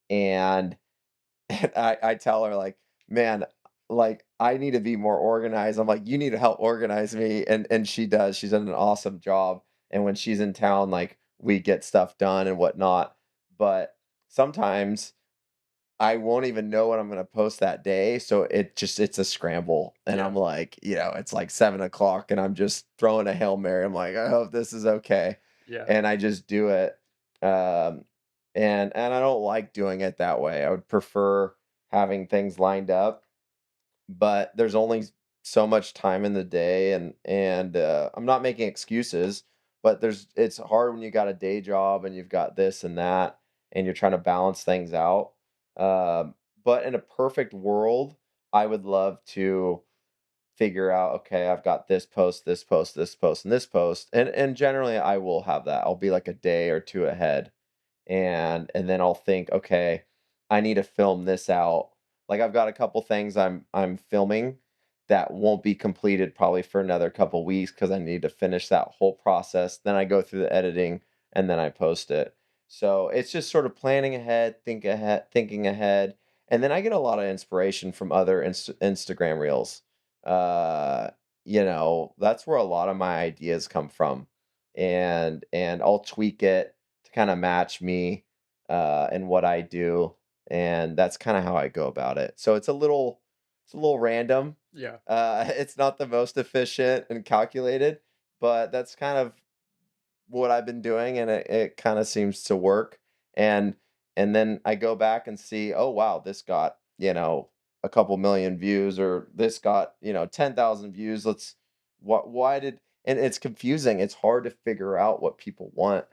and and I tell her like, "Man, like, I need to be more organized." I'm like, "You need to help organize me," and she does. She's done an awesome job, and when she's in town, like, we get stuff done and whatnot, but sometimes I won't even know what I'm gonna post that day, so it's a scramble, and Yeah. I'm like, it's like 7 o'clock, and I'm just throwing a Hail Mary. I'm like, "I hope this is okay," Yeah. and I just do it, um, and I don't like doing it that way. I would prefer having things lined up, but there's only so much time in the day, and I'm not making excuses, but it's hard when you got a day job and you've got this and that, and you're trying to balance things out. But in a perfect world, I would love to figure out, okay, I've got this post, this post, this post, and this post, and generally I will have that. I'll be like a day or two ahead, and then I'll think, okay, I need to film this out. Like I've got a couple things I'm filming that won't be completed probably for another couple weeks because I need to finish that whole process. Then I go through the editing and then I post it. So it's just sort of planning ahead, thinking ahead, and then I get a lot of inspiration from other Instagram reels. Uh, that's where a lot of my ideas come from, and I'll tweak it to kind of match me and what I do, and that's kind of how I go about it. So it's a little random. Yeah. It's not the most efficient and calculated, but that's kind of what I've been doing, and it kind of seems to work. And and then I go back and see, oh wow, this got a couple million views, or this got 10,000 views. What why did and it's confusing. It's hard to figure out what people want,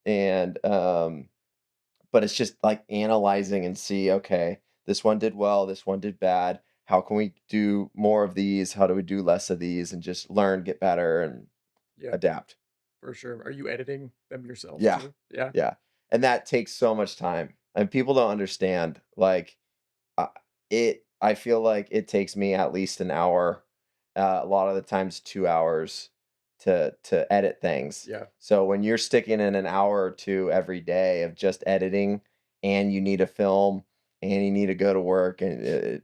and but it's just like analyzing and see, okay, this one did well, this one did bad. How can we do more of these? How do we do less of these? And just learn, get better, and Yeah. adapt. For sure. Are you editing them yourself Yeah. too? Yeah. Yeah. And that takes so much time. And people don't understand. Like, uh, I feel like it takes me at least an hour, a lot of the times 2 hours to edit things. Yeah. So when you're sticking in an hour or two every day of just editing, and you need to film, and you need to go to work, and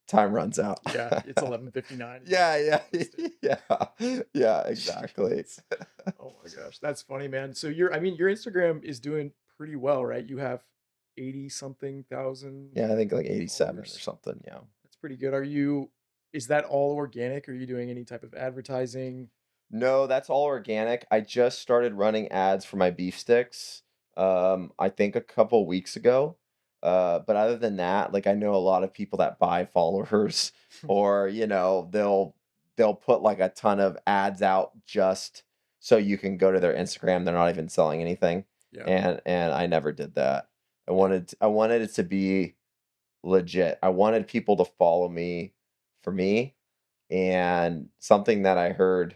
time runs out. Yeah. It's 11:59 and you Yeah, haven't yeah, released it. yeah, yeah, exactly. Jeez. Oh my gosh, that's funny, man. So I mean, your Instagram is doing pretty well, right? You have 80 something thousand Yeah, I think like 87 or followers. something. Yeah. That's pretty good. Is that all organic? Are you doing any type of advertising? No, that's all organic. I just started running ads for my beef sticks, I think a couple weeks ago. But other than that, like I know a lot of people that buy followers, or they'll put like a ton of ads out just so you can go to their Instagram. They're not even selling anything. Yeah. And I never did that. I Yeah. wanted I wanted it to be legit. I wanted people to follow me for me, and something that I heard,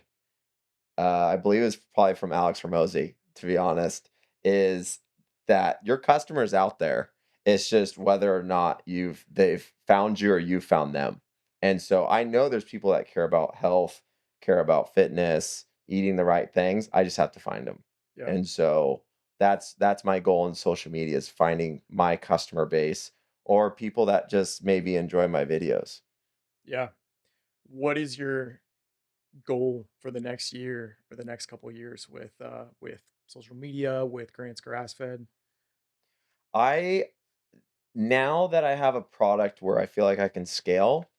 I believe it was probably from Alex Ramosi, to be honest, is that your customers out there. It's just whether or not they've found you or you found them. And so I know there's people that care about health, care about fitness, eating the right things. I just have to find them. Yeah. And so that's my goal in social media, is finding my customer base, or people that just maybe enjoy my videos. Yeah. What is your goal for the next year or the next couple of years with social media, with Grant's Grass Fed? I Now that I have a product where I feel like I can scale,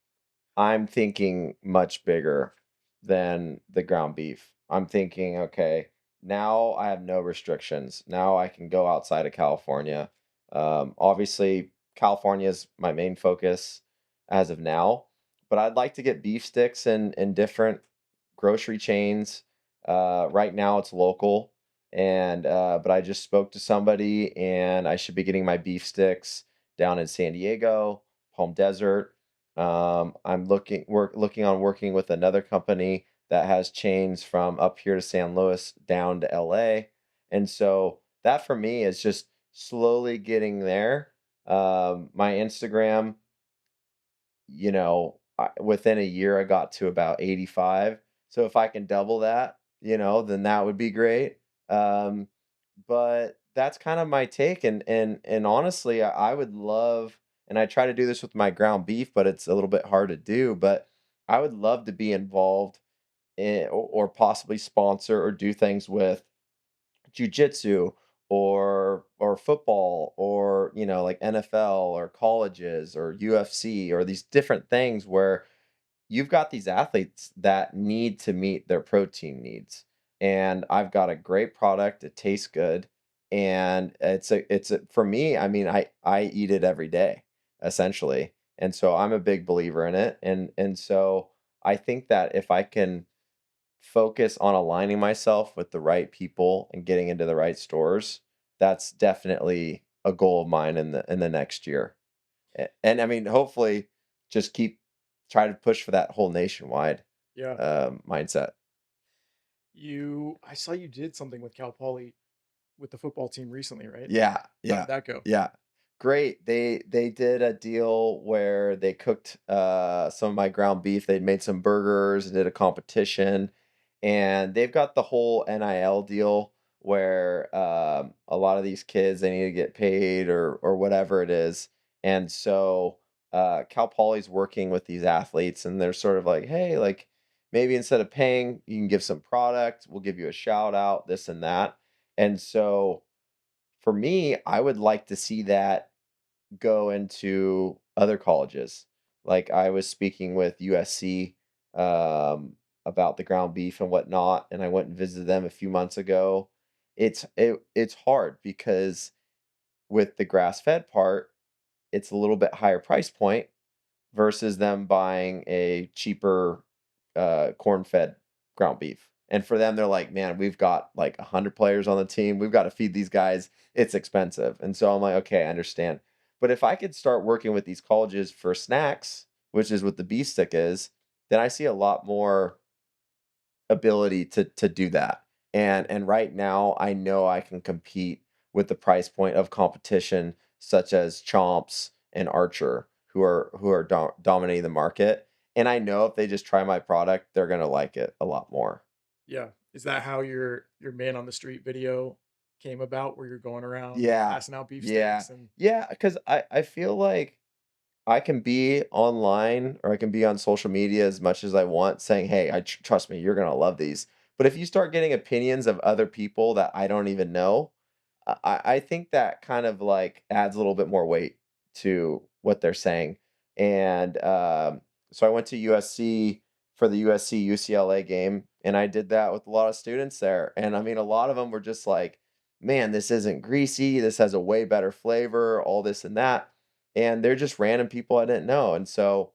I'm thinking much bigger than the ground beef. I'm thinking, okay, now I have no restrictions. Now I can go outside of California. Obviously, California is my main focus as of now, but I'd like to get beef sticks in different grocery chains. Right now, it's local, and but I just spoke to somebody, and I should be getting my beef sticks down in San Diego, Palm Desert. We're looking on working with another company that has chains from up here to San Luis down to LA. And so that for me is just slowly getting there. My Instagram, within a year I got to about 85. So if I can double that, then that would be great. Um, but that's kind of my take, and honestly, I would love, and I try to do this with my ground beef, but it's a little bit hard to do, but I would love to be involved or possibly sponsor or do things with jujitsu or football or like NFL or colleges or UFC or these different things where you've got these athletes that need to meet their protein needs. And I've got a great product, it tastes good, and for me, I mean, I eat it every day, essentially. And so I'm a big believer in it. And so I think that if I can focus on aligning myself with the right people and getting into the right stores, that's definitely a goal of mine in the next year. And I mean, hopefully, just keep try to push for that whole nationwide Yeah. mindset. I saw you did something with Cal Poly with the football team recently, right? Yeah, How yeah, did that go? yeah. Great. They did a deal where they cooked some of my ground beef. They made some burgers and did a competition. And they've got the whole NIL deal where a lot of these kids they need to get paid or whatever it is. And so Cal Poly's working with these athletes and they're sort of like, hey, like maybe instead of paying, you can give some product, we'll give you a shout out, this and that. And so for me, I would like to see that go into other colleges. Like I was speaking with USC about the ground beef and whatnot, and I went and visited them a few months ago. It's hard because with the grass fed part, it's a little bit higher price point versus them buying a cheaper corn-fed ground beef. And for them, they're like, man, we've got like 100 players on the team. We've got to feed these guys. It's expensive. And so I'm like, okay, I understand. But if I could start working with these colleges for snacks, which is what the beef stick is, then I see a lot more ability to do that. And right now, I know I can compete with the price point of competition such as Chomps and Archer, who are dominating the market. And I know if they just try my product, they're gonna like it a lot more. Yeah. Is that how your man on the street video came about, where you're going around Yeah, passing out yeah, beefsteaks and yeah. Because I feel like I can be online or I can be on social media as much as I want saying, "Hey, trust me, you're gonna love these." But if you start getting opinions of other people that I don't even know, I think that kind of like adds a little bit more weight to what they're saying. And so I went to USC for the USC UCLA game, and I did that with a lot of students there. And I mean, a lot of them were just like, "Man, this isn't greasy. This has a way better flavor. All this and that." And they're just random people I didn't know. And so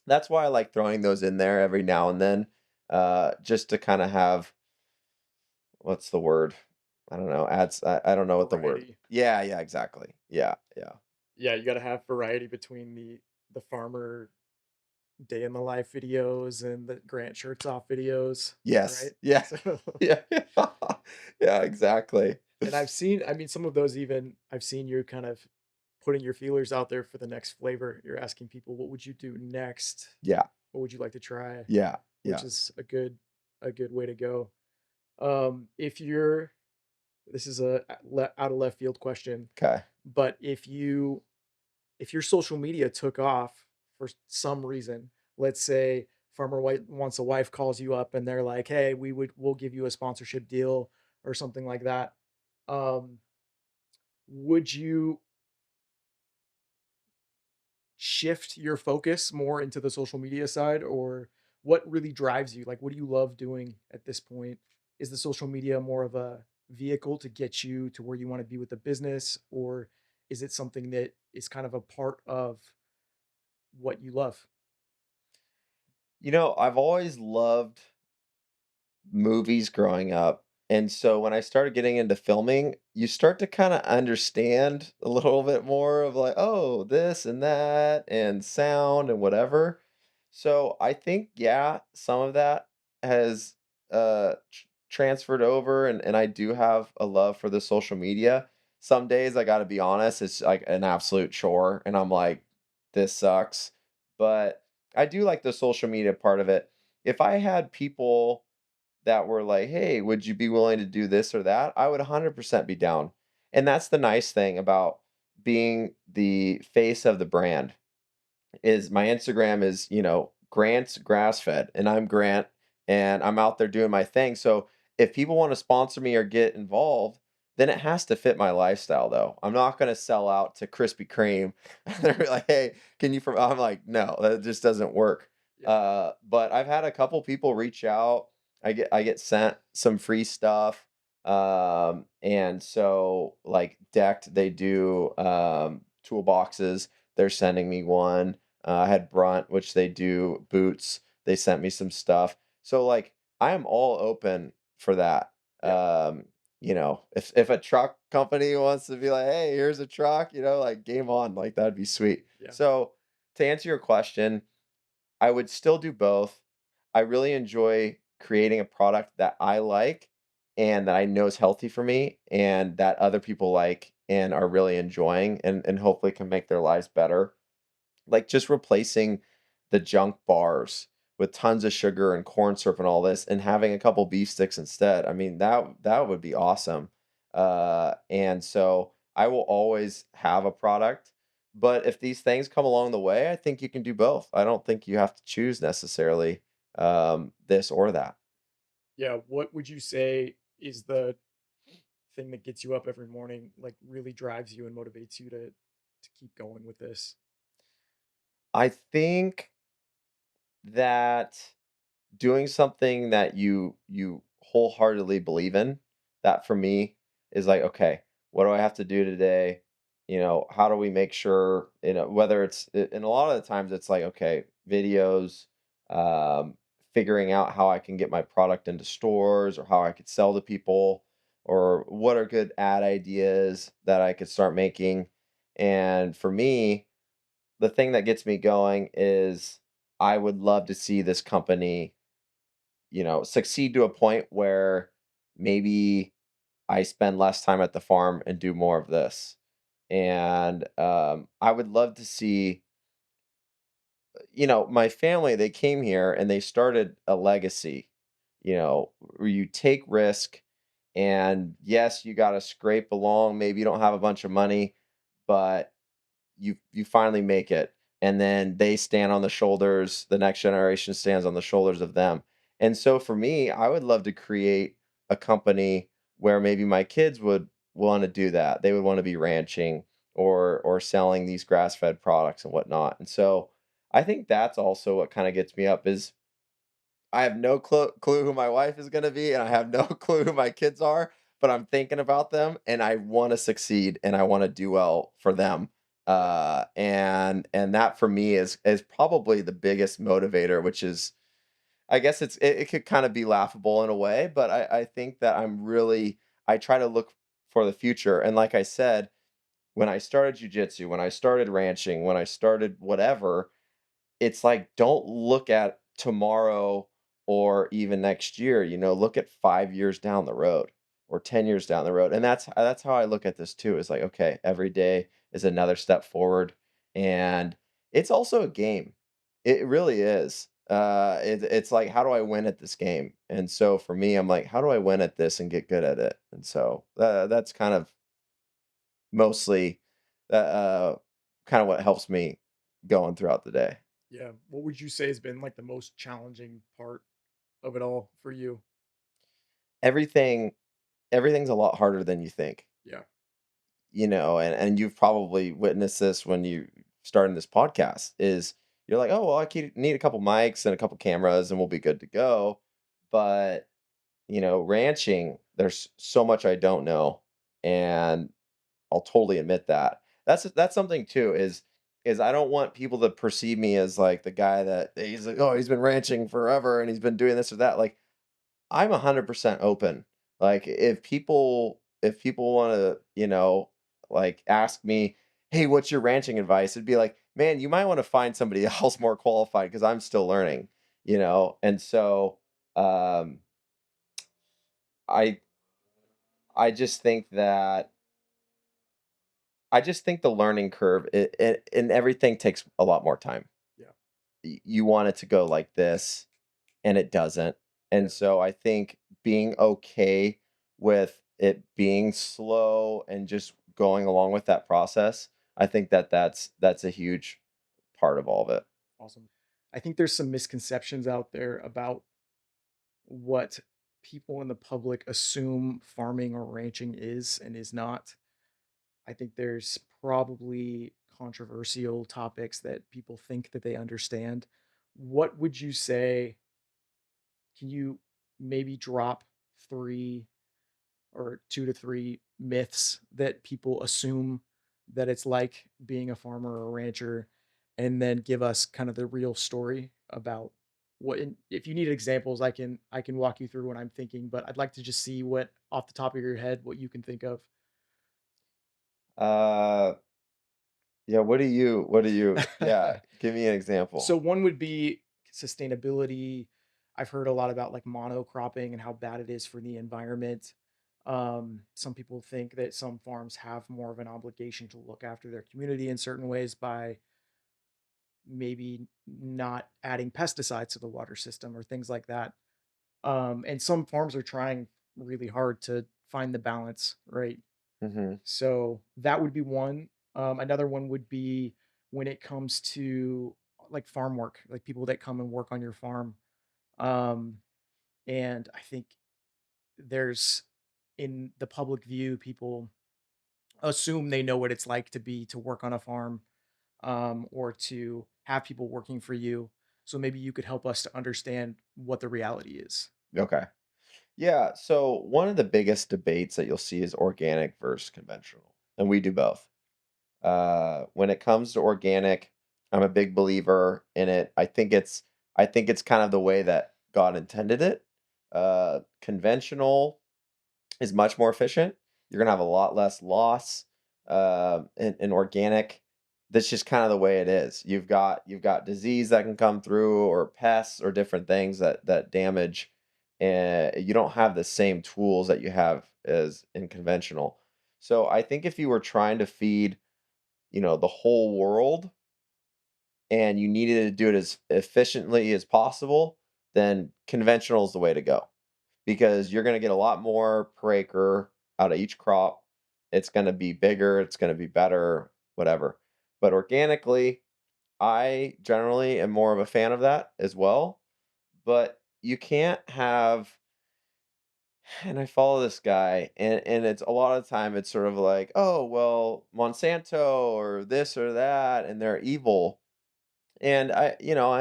that's why I like throwing those in there every now and then, just to kind of have what's the word? I don't know. Adds. I don't know what the word. variety? Yeah, yeah, exactly. Yeah, yeah. Yeah, you gotta have variety between the farmer day in the life videos and the Grant shirts off videos, right? Yes. Yeah. So Yeah. Yeah, exactly. and I mean, some of those even I've seen you kind of putting your feelers out there for the next flavor. You're asking people, "What would you do next? Yeah. What would you like to try?" Yeah. Which Yeah. is a good way to go. If you're This is a out of left field question, Okay. but if your social media took off for some reason, let's say Farmer White wants a wife calls you up and they're like, "Hey, we'll give you a sponsorship deal," or something like that. Um, would you shift your focus more into the social media side, or what really drives you? Like, what do you love doing at this point? Is the social media more of a vehicle to get you to where you want to be with the business, or is it something that is kind of a part of what you love? I've always loved movies growing up. And so when I started getting into filming, you start to kind of understand a little bit more of like, oh, this and that and sound and whatever. So I think, yeah, some of that has transferred over and I do have a love for the social media. Some days I got to be honest, it's like an absolute chore and I'm like, this sucks. but I do like the social media part of it. If I had people that were like, "Hey, would you be willing to do this or that?" I would 100% be down. And that's the nice thing about being the face of the brand is my Instagram is, Grant's grass fed and I'm Grant and I'm out there doing my thing. So if people want to sponsor me or get involved, then it has to fit my lifestyle though. I'm not going to sell out to Krispy Kreme. They're like, "Hey, can you I'm like, "No, that just doesn't work." Yeah. But I've had a couple people reach out. I get sent some free stuff. And so like Decked, they do toolboxes. They're sending me one. I had Brunt, which they do boots. They sent me some stuff. So like I am all open for that. Yeah. If a truck company wants to be like, "Hey, here's a truck," like game on, like that'd be sweet. Yeah. So to answer your question, I would still do both. I really enjoy creating a product that I like and that I know is healthy for me and that other people like and are really enjoying and hopefully can make their lives better. Like just replacing the junk bars with tons of sugar and corn syrup and all this and having a couple beef sticks instead. I mean, that would be awesome. And so I will always have a product, but if these things come along the way, I think you can do both. I don't think you have to choose necessarily this or that. Yeah. What would you say is the thing that gets you up every morning, like really drives you and motivates you to keep going with this? I think that doing something that you wholeheartedly believe in, that for me is like, okay, what do I have to do today? How do we make sure, whether and a lot of the times it's like, okay, videos, um, figuring out how I can get my product into stores or how I could sell to people or what are good ad ideas that I could start making. And for me, the thing that gets me going is I would love to see this company succeed to a point where maybe I spend less time at the farm and do more of this. And I would love to see, my family, they came here and they started a legacy, where you take risk. And yes, you got to scrape along. Maybe you don't have a bunch of money, but you finally make it, and then they stand on the shoulders the next generation stands on the shoulders of them. And so for me, I would love to create a company where maybe my kids would want to do that. They would want to be ranching or selling these grass-fed products and whatnot. And so I think that's also what kind of gets me up is I have no clue who my wife is gonna be, and I have no clue who my kids are, but I'm thinking about them, and I wanna succeed, and I wanna do well for them. Yeah. And that for me is probably the biggest motivator, which is I guess it could kinda be laughable in a way, but I think that I try to look for the future, and like I said, when I started jujitsu, when I started ranching, when I started whatever, it's like, don't look at tomorrow or even next year, look at 5 years down the road or 10 years down the road, and that's how I look at this too, is like, okay, every day is another step forward, and it's also a game. It really is. It's like, how do I win at this game? And so for me, I'm like, how do I win at this and get good at it? And so, that's kind of mostly, kind of what helps me going throughout the day. Yeah. What would you say has been like the most challenging part of it all for you? Everything everything's a lot harder than you think, Yeah. and you've probably witnessed this when you starting this podcast is you're like, "Oh, well, need a couple mics and a couple cameras and we'll be good to go." But, ranching, there's so much I don't know, and I'll totally admit that. That's something too is I don't want people to perceive me as like the guy that he's like, "Oh, he's been ranching forever and he's been doing this or that." Like I'm 100% open. Like if people want to, like ask me, "Hey, what's your ranching advice?" It'd be like, "Man, you might want to find somebody else more qualified because I'm still learning." And so um I I just think that I just think the learning curve and everything takes a lot more time. Yeah. you want it to go like this, and it doesn't. And Yeah. so I think being okay with it being slow and just going along with that process, I think that's a huge part of all of it. Awesome. I think there's some misconceptions out there about what people in the public assume farming or ranching is and is not. I think there's probably controversial topics that people think that they understand. What would you say? Can you maybe drop three or two to three myths that people assume that it's like being a farmer or a rancher, and then give us kind of the real story about what if you need examples, I can walk you through what I'm thinking, but I'd like to just see what off the top of your head what you can think of. Uh, yeah, yeah, give me an example. So one would be sustainability. I've heard a lot about like monocropping and how bad it is for the environment. Some people think that some farms have more of an obligation to look after their community in certain ways by maybe not adding pesticides to the water system or things like that. And some farms are trying really hard to find the balance, right? Mhm. So that would be one. Another one would be when it comes to like farm work, like people that come and work on your farm. Um, and I think there's in the public view, people assume they know what it's like to work on a farm, or to have people working for you. So maybe you could help us to understand what the reality is. Okay. Yeah, so one of the biggest debates that you'll see is organic versus conventional, and we do both. When it comes to organic, I'm a big believer in it. I think it's kind of the way that God intended it. Conventional is much more efficient. You're gonna have a lot less loss. In organic, that's just kind of the way it is. You've got disease that can come through, or pests, or different things that damage, and you don't have the same tools that you have as in conventional. So I think if you were trying to feed, the whole world, and you needed to do it as efficiently as possible, then conventional is the way to go, because you're going to get a lot more per acre out of each crop. It's going to be bigger, it's going to be better, whatever. But organically, I generally am more of a fan of that as well. But you can't have, and I follow this guy, and it's a lot of the time it's sort of like, oh, well, Monsanto or this or that, and they're evil. And I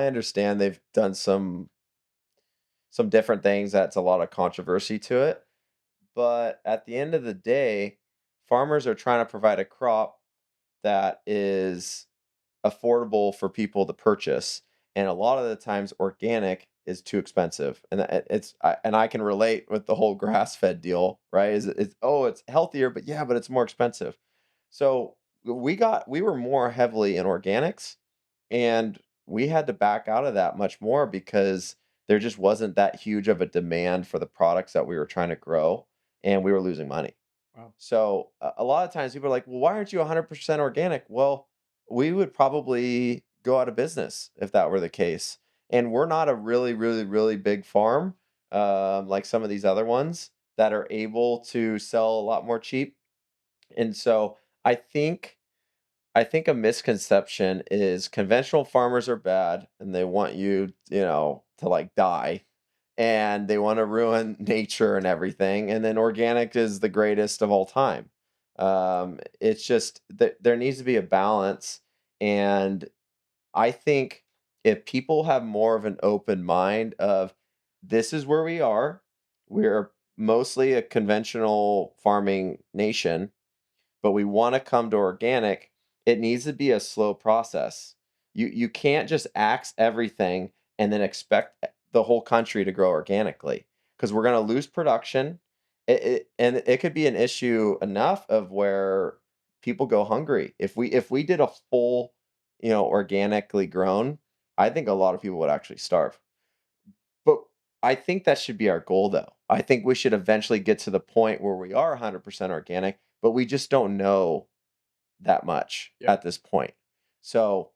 understand they've done some different things that's a lot of controversy to it. But at the end of the day, farmers are trying to provide a crop that is affordable for people to purchase. And a lot of the times organic is too expensive. And I can relate with the whole grass-fed deal, right? It's healthier, but yeah, but it's more expensive. So we were more heavily in organics, and we had to back out of that much more because there just wasn't that huge of a demand for the products that we were trying to grow, and we were losing money. Wow. So a lot of times people are like, "Well, why aren't you 100% organic?" Well, we would probably go out of business if that were the case. And we're not a really, really, really big farm, like some of these other ones that are able to sell a lot more cheap. And so I think I think a misconception is conventional farmers are bad and they want you, to like die, and they want to ruin nature and everything. And then organic is the greatest of all time. It's just that there needs to be a balance. And I think if people have more of an open mind of, this is where we are, we're mostly a conventional farming nation, but we want to come to organic, it needs to be a slow process. You can't just axe everything and then expect the whole country to grow organically, because we're going to lose production. And it could be an issue enough of where people go hungry. If we did a full, organically grown, I think a lot of people would actually starve. But I think that should be our goal, though. I think we should eventually get to the point where we are 100% organic, but we just don't know that much Yeah. at this point. So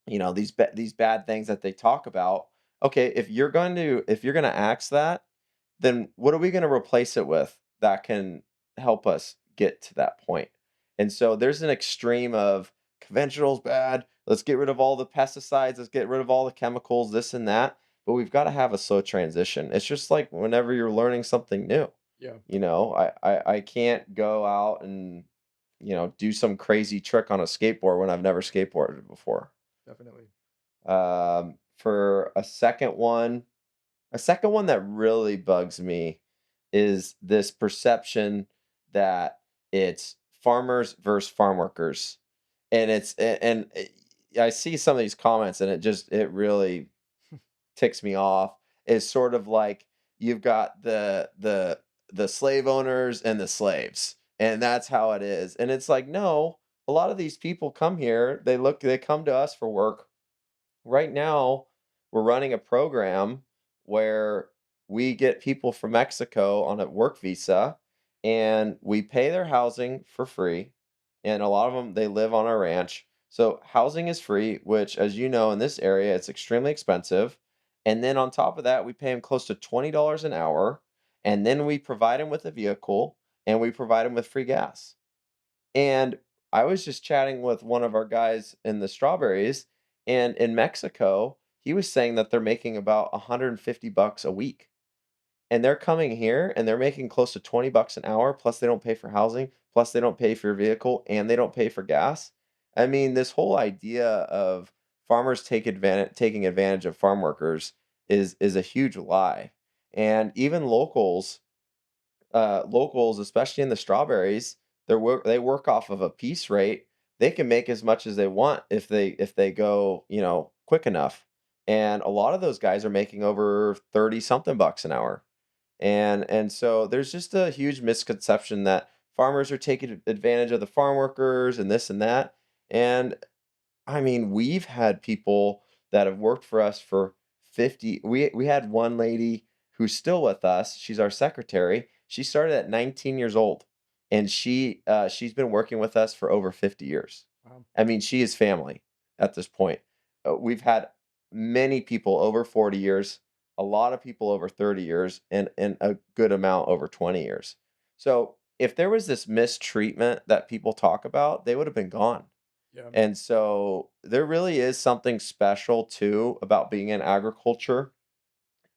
these bad things that they talk about. Okay, if you're going to axe that, then what are we going to replace it with that can help us get to that point? And so there's an extreme of conventional's bad. Let's get rid of all the pesticides. Let's get rid of all the chemicals, this and that. But we've got to have a slow transition. It's just like whenever you're learning something new. Yeah, I can't go out and, do some crazy trick on a skateboard when I've never skateboarded before. definitely. For a second one that really bugs me is this perception that it's farmers versus farm workers. And I see some of these comments and it really ticks me off. Is sort of like you've got the slave owners and the slaves, and that's how it is. And it's like, no, a lot of these people come here, they come to us for work. Right now, we're running a program where we get people from Mexico on a work visa and we pay their housing for free. And a lot of them, they live on our ranch. So housing is free, which, as you know, in this area, it's extremely expensive. And then on top of that, we pay them close to $20 an hour. And then we provide them with a vehicle and we provide them with free gas. And I was just chatting with one of our guys in the strawberries, and in Mexico, he was saying that they're making about 150 bucks a week. And they're coming here and they're making close to 20 bucks an hour, plus they don't pay for housing, plus they don't pay for your vehicle, and they don't pay for gas. I mean, this whole idea of farmers taking advantage of farm workers is a huge lie. And even locals, especially in the strawberries, they work off of a piece rate. They can make as much as they want if they go, quick enough. And a lot of those guys are making over 30 something bucks an hour. And so there's just a huge misconception that farmers are taking advantage of the farm workers and this and that. And I mean, we've had people that have worked for us for 50. We had one lady who's still with us. She's our secretary. She started at 19 years old, and she's been working with us for over 50 years. Wow. I mean, she is family at this point. We've had many people over 40 years, a lot of people over 30 years, and a good amount over 20 years. So if there was this mistreatment that people talk about, they would have been gone. Yeah. And so there really is something special too about being in agriculture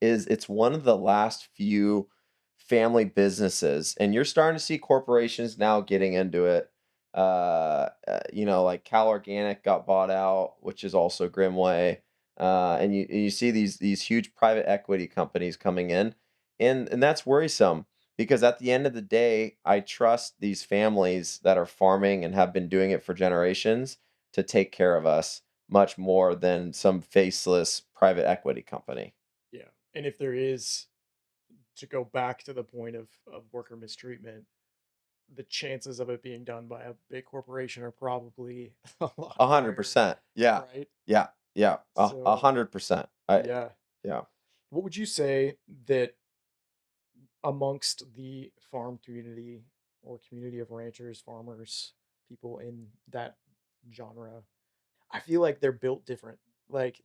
is it's one of the last few family businesses, and you're starting to see corporations now getting into it. Like Cal Organic got bought out, which is also Grimway, and you see these huge private equity companies coming in, and that's worrisome because at the end of the day, I trust these families that are farming and have been doing it for generations to take care of us much more than some faceless private equity company. Yeah. And if there is, to go back to the point of worker mistreatment, the chances of it being done by a big corporation are probably a lot higher, 100%. Yeah. right? Yeah. Yeah. A So, 100%. yeah. Yeah. What would you say that amongst the farm community or community of ranchers, farmers, people in that genre, I feel like they're built different. Like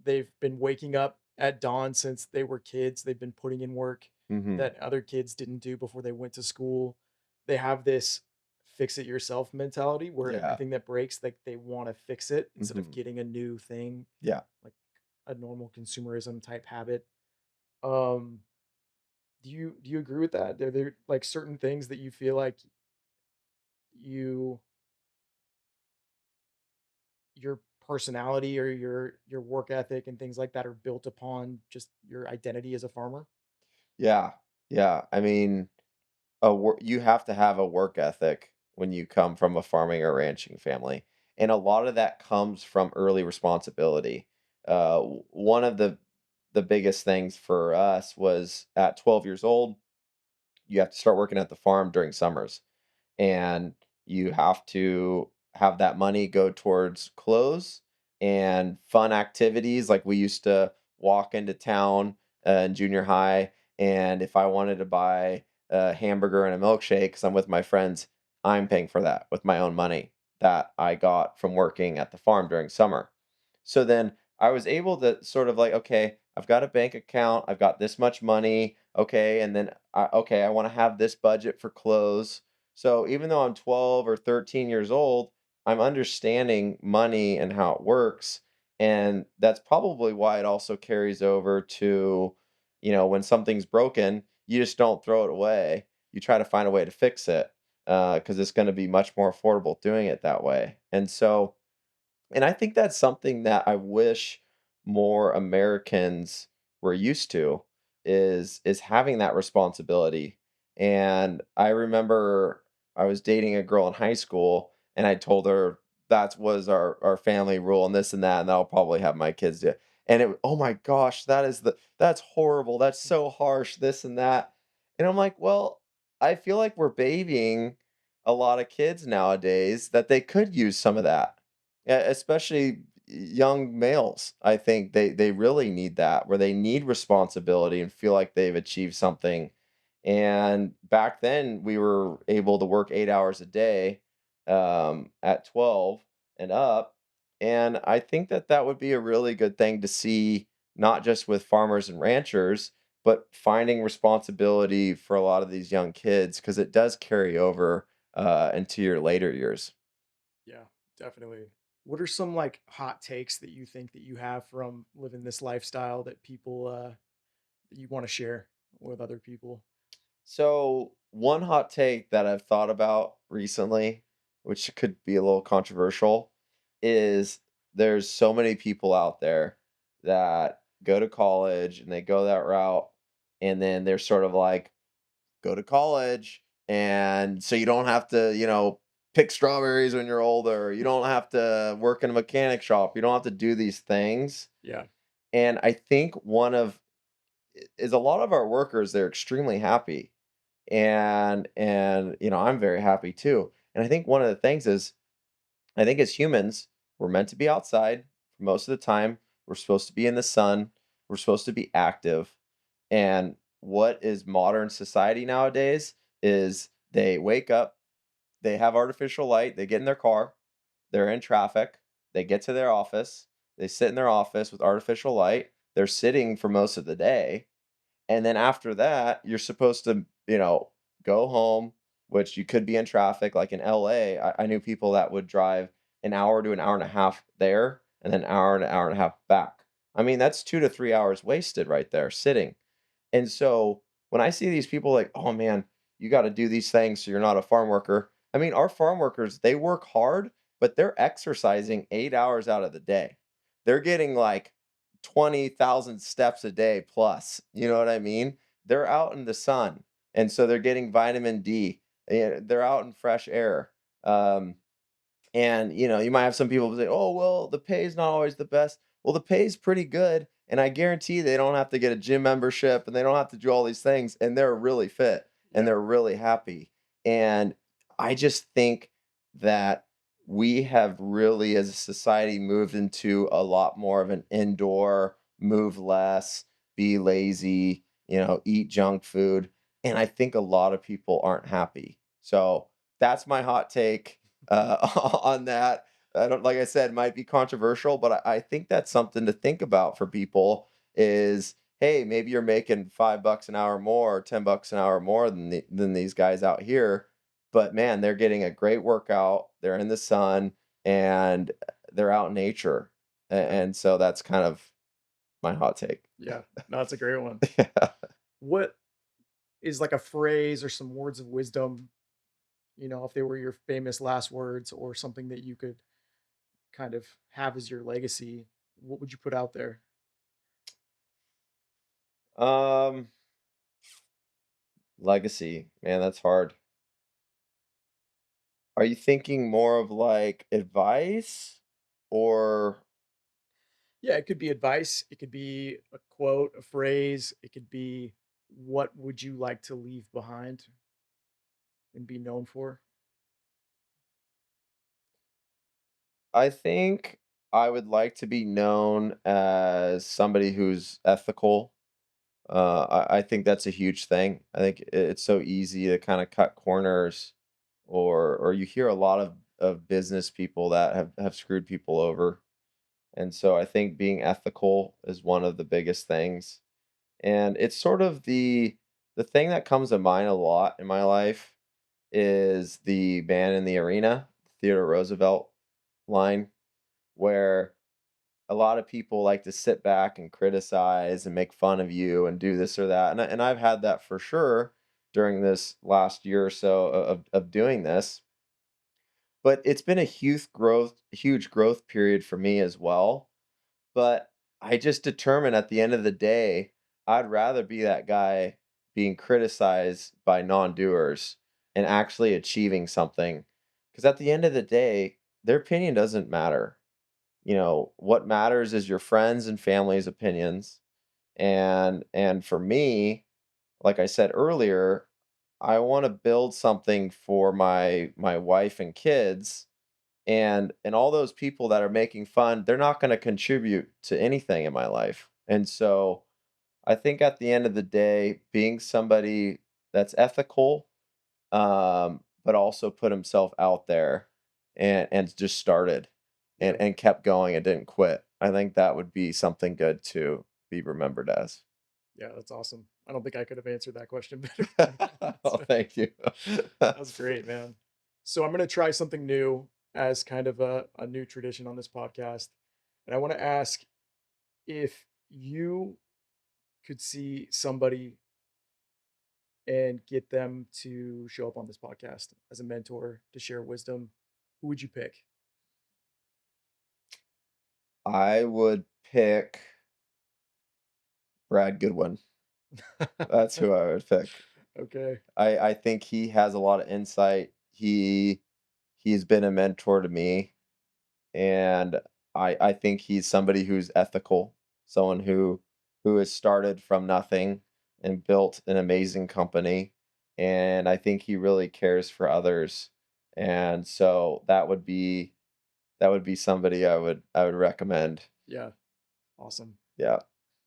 they've been waking up at dawn since they were kids. They've been putting in work Mhm. that other kids didn't do before they went to school. They have this fix it yourself mentality where Yeah. everything that breaks, like they want to fix it instead of Mhm. getting a new thing, Yeah. like a normal consumerism type habit. Um, do you agree with that? Are there like certain things that you feel like you your personality or your work ethic and things like that are built upon just your identity as a farmer? Yeah. Yeah. I mean, you have to have a work ethic when you come from a farming or ranching family, and a lot of that comes from early responsibility. One of the biggest things for us was at 12 years old, you have to start working at the farm during summers, and you have to have that money go towards clothes and fun activities. Like we used to walk into town in junior high, and if I wanted to buy a hamburger and a milkshake because I'm with my friends, I'm paying for that with my own money that I got from working at the farm during summer. So then I was able to sort of like, okay, I've got a bank account, I've got this much money, okay, and then okay, I want to have this budget for clothes. So even though I'm 12 or 13 years old, I'm understanding money and how it works. And that's probably why it also carries over to, when something's broken, you just don't throw it away. You try to find a way to fix it because it's going to be much more affordable doing it that way. And I think that's something that I wish more Americans were used to is having that responsibility. And I remember I was dating a girl in high school and I told her that was our family rule and this and that, and I'll probably have my kids do it. And oh my gosh, that's horrible. That's so harsh, this and that. And I'm like, well, I feel like we're babying a lot of kids nowadays that they could use some of that. Yeah, especially young males. I think they really need that, where they need responsibility and feel like they've achieved something. And back then, we were able to work 8 hours a day at 12 and up. And I think that that would be a really good thing to see, not just with farmers and ranchers, but finding responsibility for a lot of these young kids, because it does carry over into your later years. Yeah, definitely. What are some like hot takes that you think that you have from living this lifestyle that people that you want to share with other people? So, one hot take that I've thought about recently, which could be a little controversial, is there's so many people out there that go to college and they go that route, and then they're sort of like, go to college, and so you don't have to, pick strawberries when you're older. You don't have to work in a mechanic shop. You don't have to do these things. Yeah. And I think one of is a lot of our workers, they're extremely happy and I'm very happy too. And I think one of the things is I think as humans, we're meant to be outside for most of the time. We're supposed to be in the sun. We're supposed to be active. And what is modern society nowadays is they wake up, they have artificial light, they get in their car, they're in traffic, they get to their office, they sit in their office with artificial light, they're sitting for most of the day, and then after that, you're supposed to, go home, which you could be in traffic. Like in LA, I knew people that would drive an hour to an hour and a half there and then an hour and a half back. I mean, that's 2 to 3 hours wasted right there sitting. And so when I see these people like, "Oh, man, you gotta do these things so you're not a farm worker." I mean, our farm workers, they work hard, but they're exercising 8 hours out of the day. They're getting, like, 20,000 steps a day plus, you know what I mean? They're out in the sun, and so they're getting vitamin D, they're out in fresh air, and, you might have some people say, "Oh, well, the pay is not always the best." Well, the pay is pretty good, and I guarantee they don't have to get a gym membership, and they don't have to do all these things, and they're really fit, and Yeah. they're really happy. And I just think that we have really, as a society, moved into a lot more of an indoor, move less, be lazy, eat junk food, and I think a lot of people aren't happy. So, that's my hot take on that. I don't like I said, might be controversial, but I think that's something to think about for people is, hey, maybe you're making $5 an hour more or $10 an hour more than these guys out here. But man, they're getting a great workout. They're in the sun and they're out in nature. Yeah. And so that's kind of my hot take. Yeah. No, that's a great one. Yeah. What is like a phrase or some words of wisdom, if they were your famous last words or something that you could kind of have as your legacy, what would you put out there? Um, legacy, man, that's hard. Are you thinking more of like advice or Yeah, it could be advice, it could be a quote, a phrase, it could be what would you like to leave behind and be known for? I think I would like to be known as somebody who's ethical. I think that's a huge thing. I think it's so easy to kind of cut corners, or you hear a lot of business people that have screwed people over, And so I think being ethical is one of the biggest things. And it's sort of the thing that comes to mind a lot in my life is the Man in the Arena, Theodore Roosevelt line, where a lot of people like to sit back and criticize and make fun of you and do this or that. And I've had that for sure during this last year or so of doing this. But it's been a huge growth period for me as well. But I just determined at the end of the day, I'd rather be that guy being criticized by non-doers and actually achieving something. Because at the end of the day, their opinion doesn't matter. What matters is your friends and family's opinions. And for me, like I said earlier, I want to build something for my wife and kids, and all those people that are making fun, they're not going to contribute to anything in my life. And so I think at the end of the day, being somebody that's ethical, but also put himself out there and just started Yeah. and kept going and didn't quit. I think that would be something good to be remembered as. Yeah, that's awesome. I don't think I could have answered that question better. Oh, thank you. That was great, man. So I'm gonna try something new as kind of a new tradition on this podcast. And I want to ask if you could see somebody and get them to show up on this podcast as a mentor to share wisdom, who would you pick? I would pick Brad Goodwin. That's who I would pick. Okay. I think he has a lot of insight. He's been a mentor to me, and I think he's somebody who's ethical, someone who has started from nothing and built an amazing company, and I think he really cares for others. And so that would be somebody I would recommend. Yeah. Awesome. Yeah.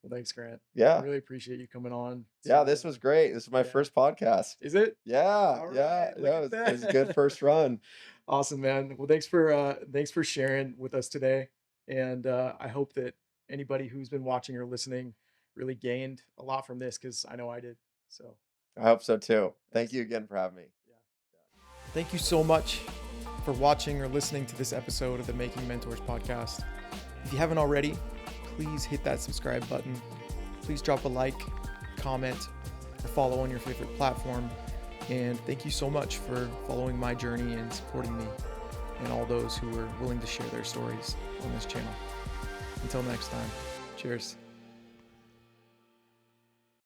Well, thanks, Grant. I Yeah. really appreciate you coming on. Yeah, this was great. This is my Yeah. first podcast. Is it? Yeah, All yeah, right. Look yeah. at It was a that. good first run. Awesome, man. Well, thanks for sharing with us today. And I hope that anybody who's been watching or listening really gained a lot from this because I know I did. So I hope so too. Thank thanks. you again for having me. Yeah. Thank you so much for watching or listening to this episode of the Making Mentors podcast. If you haven't already, please hit that subscribe button. Please drop a like, comment, or follow on your favorite platform. And thank you so much for following my journey and supporting me and all those who are willing to share their stories on this channel. Until next time, cheers.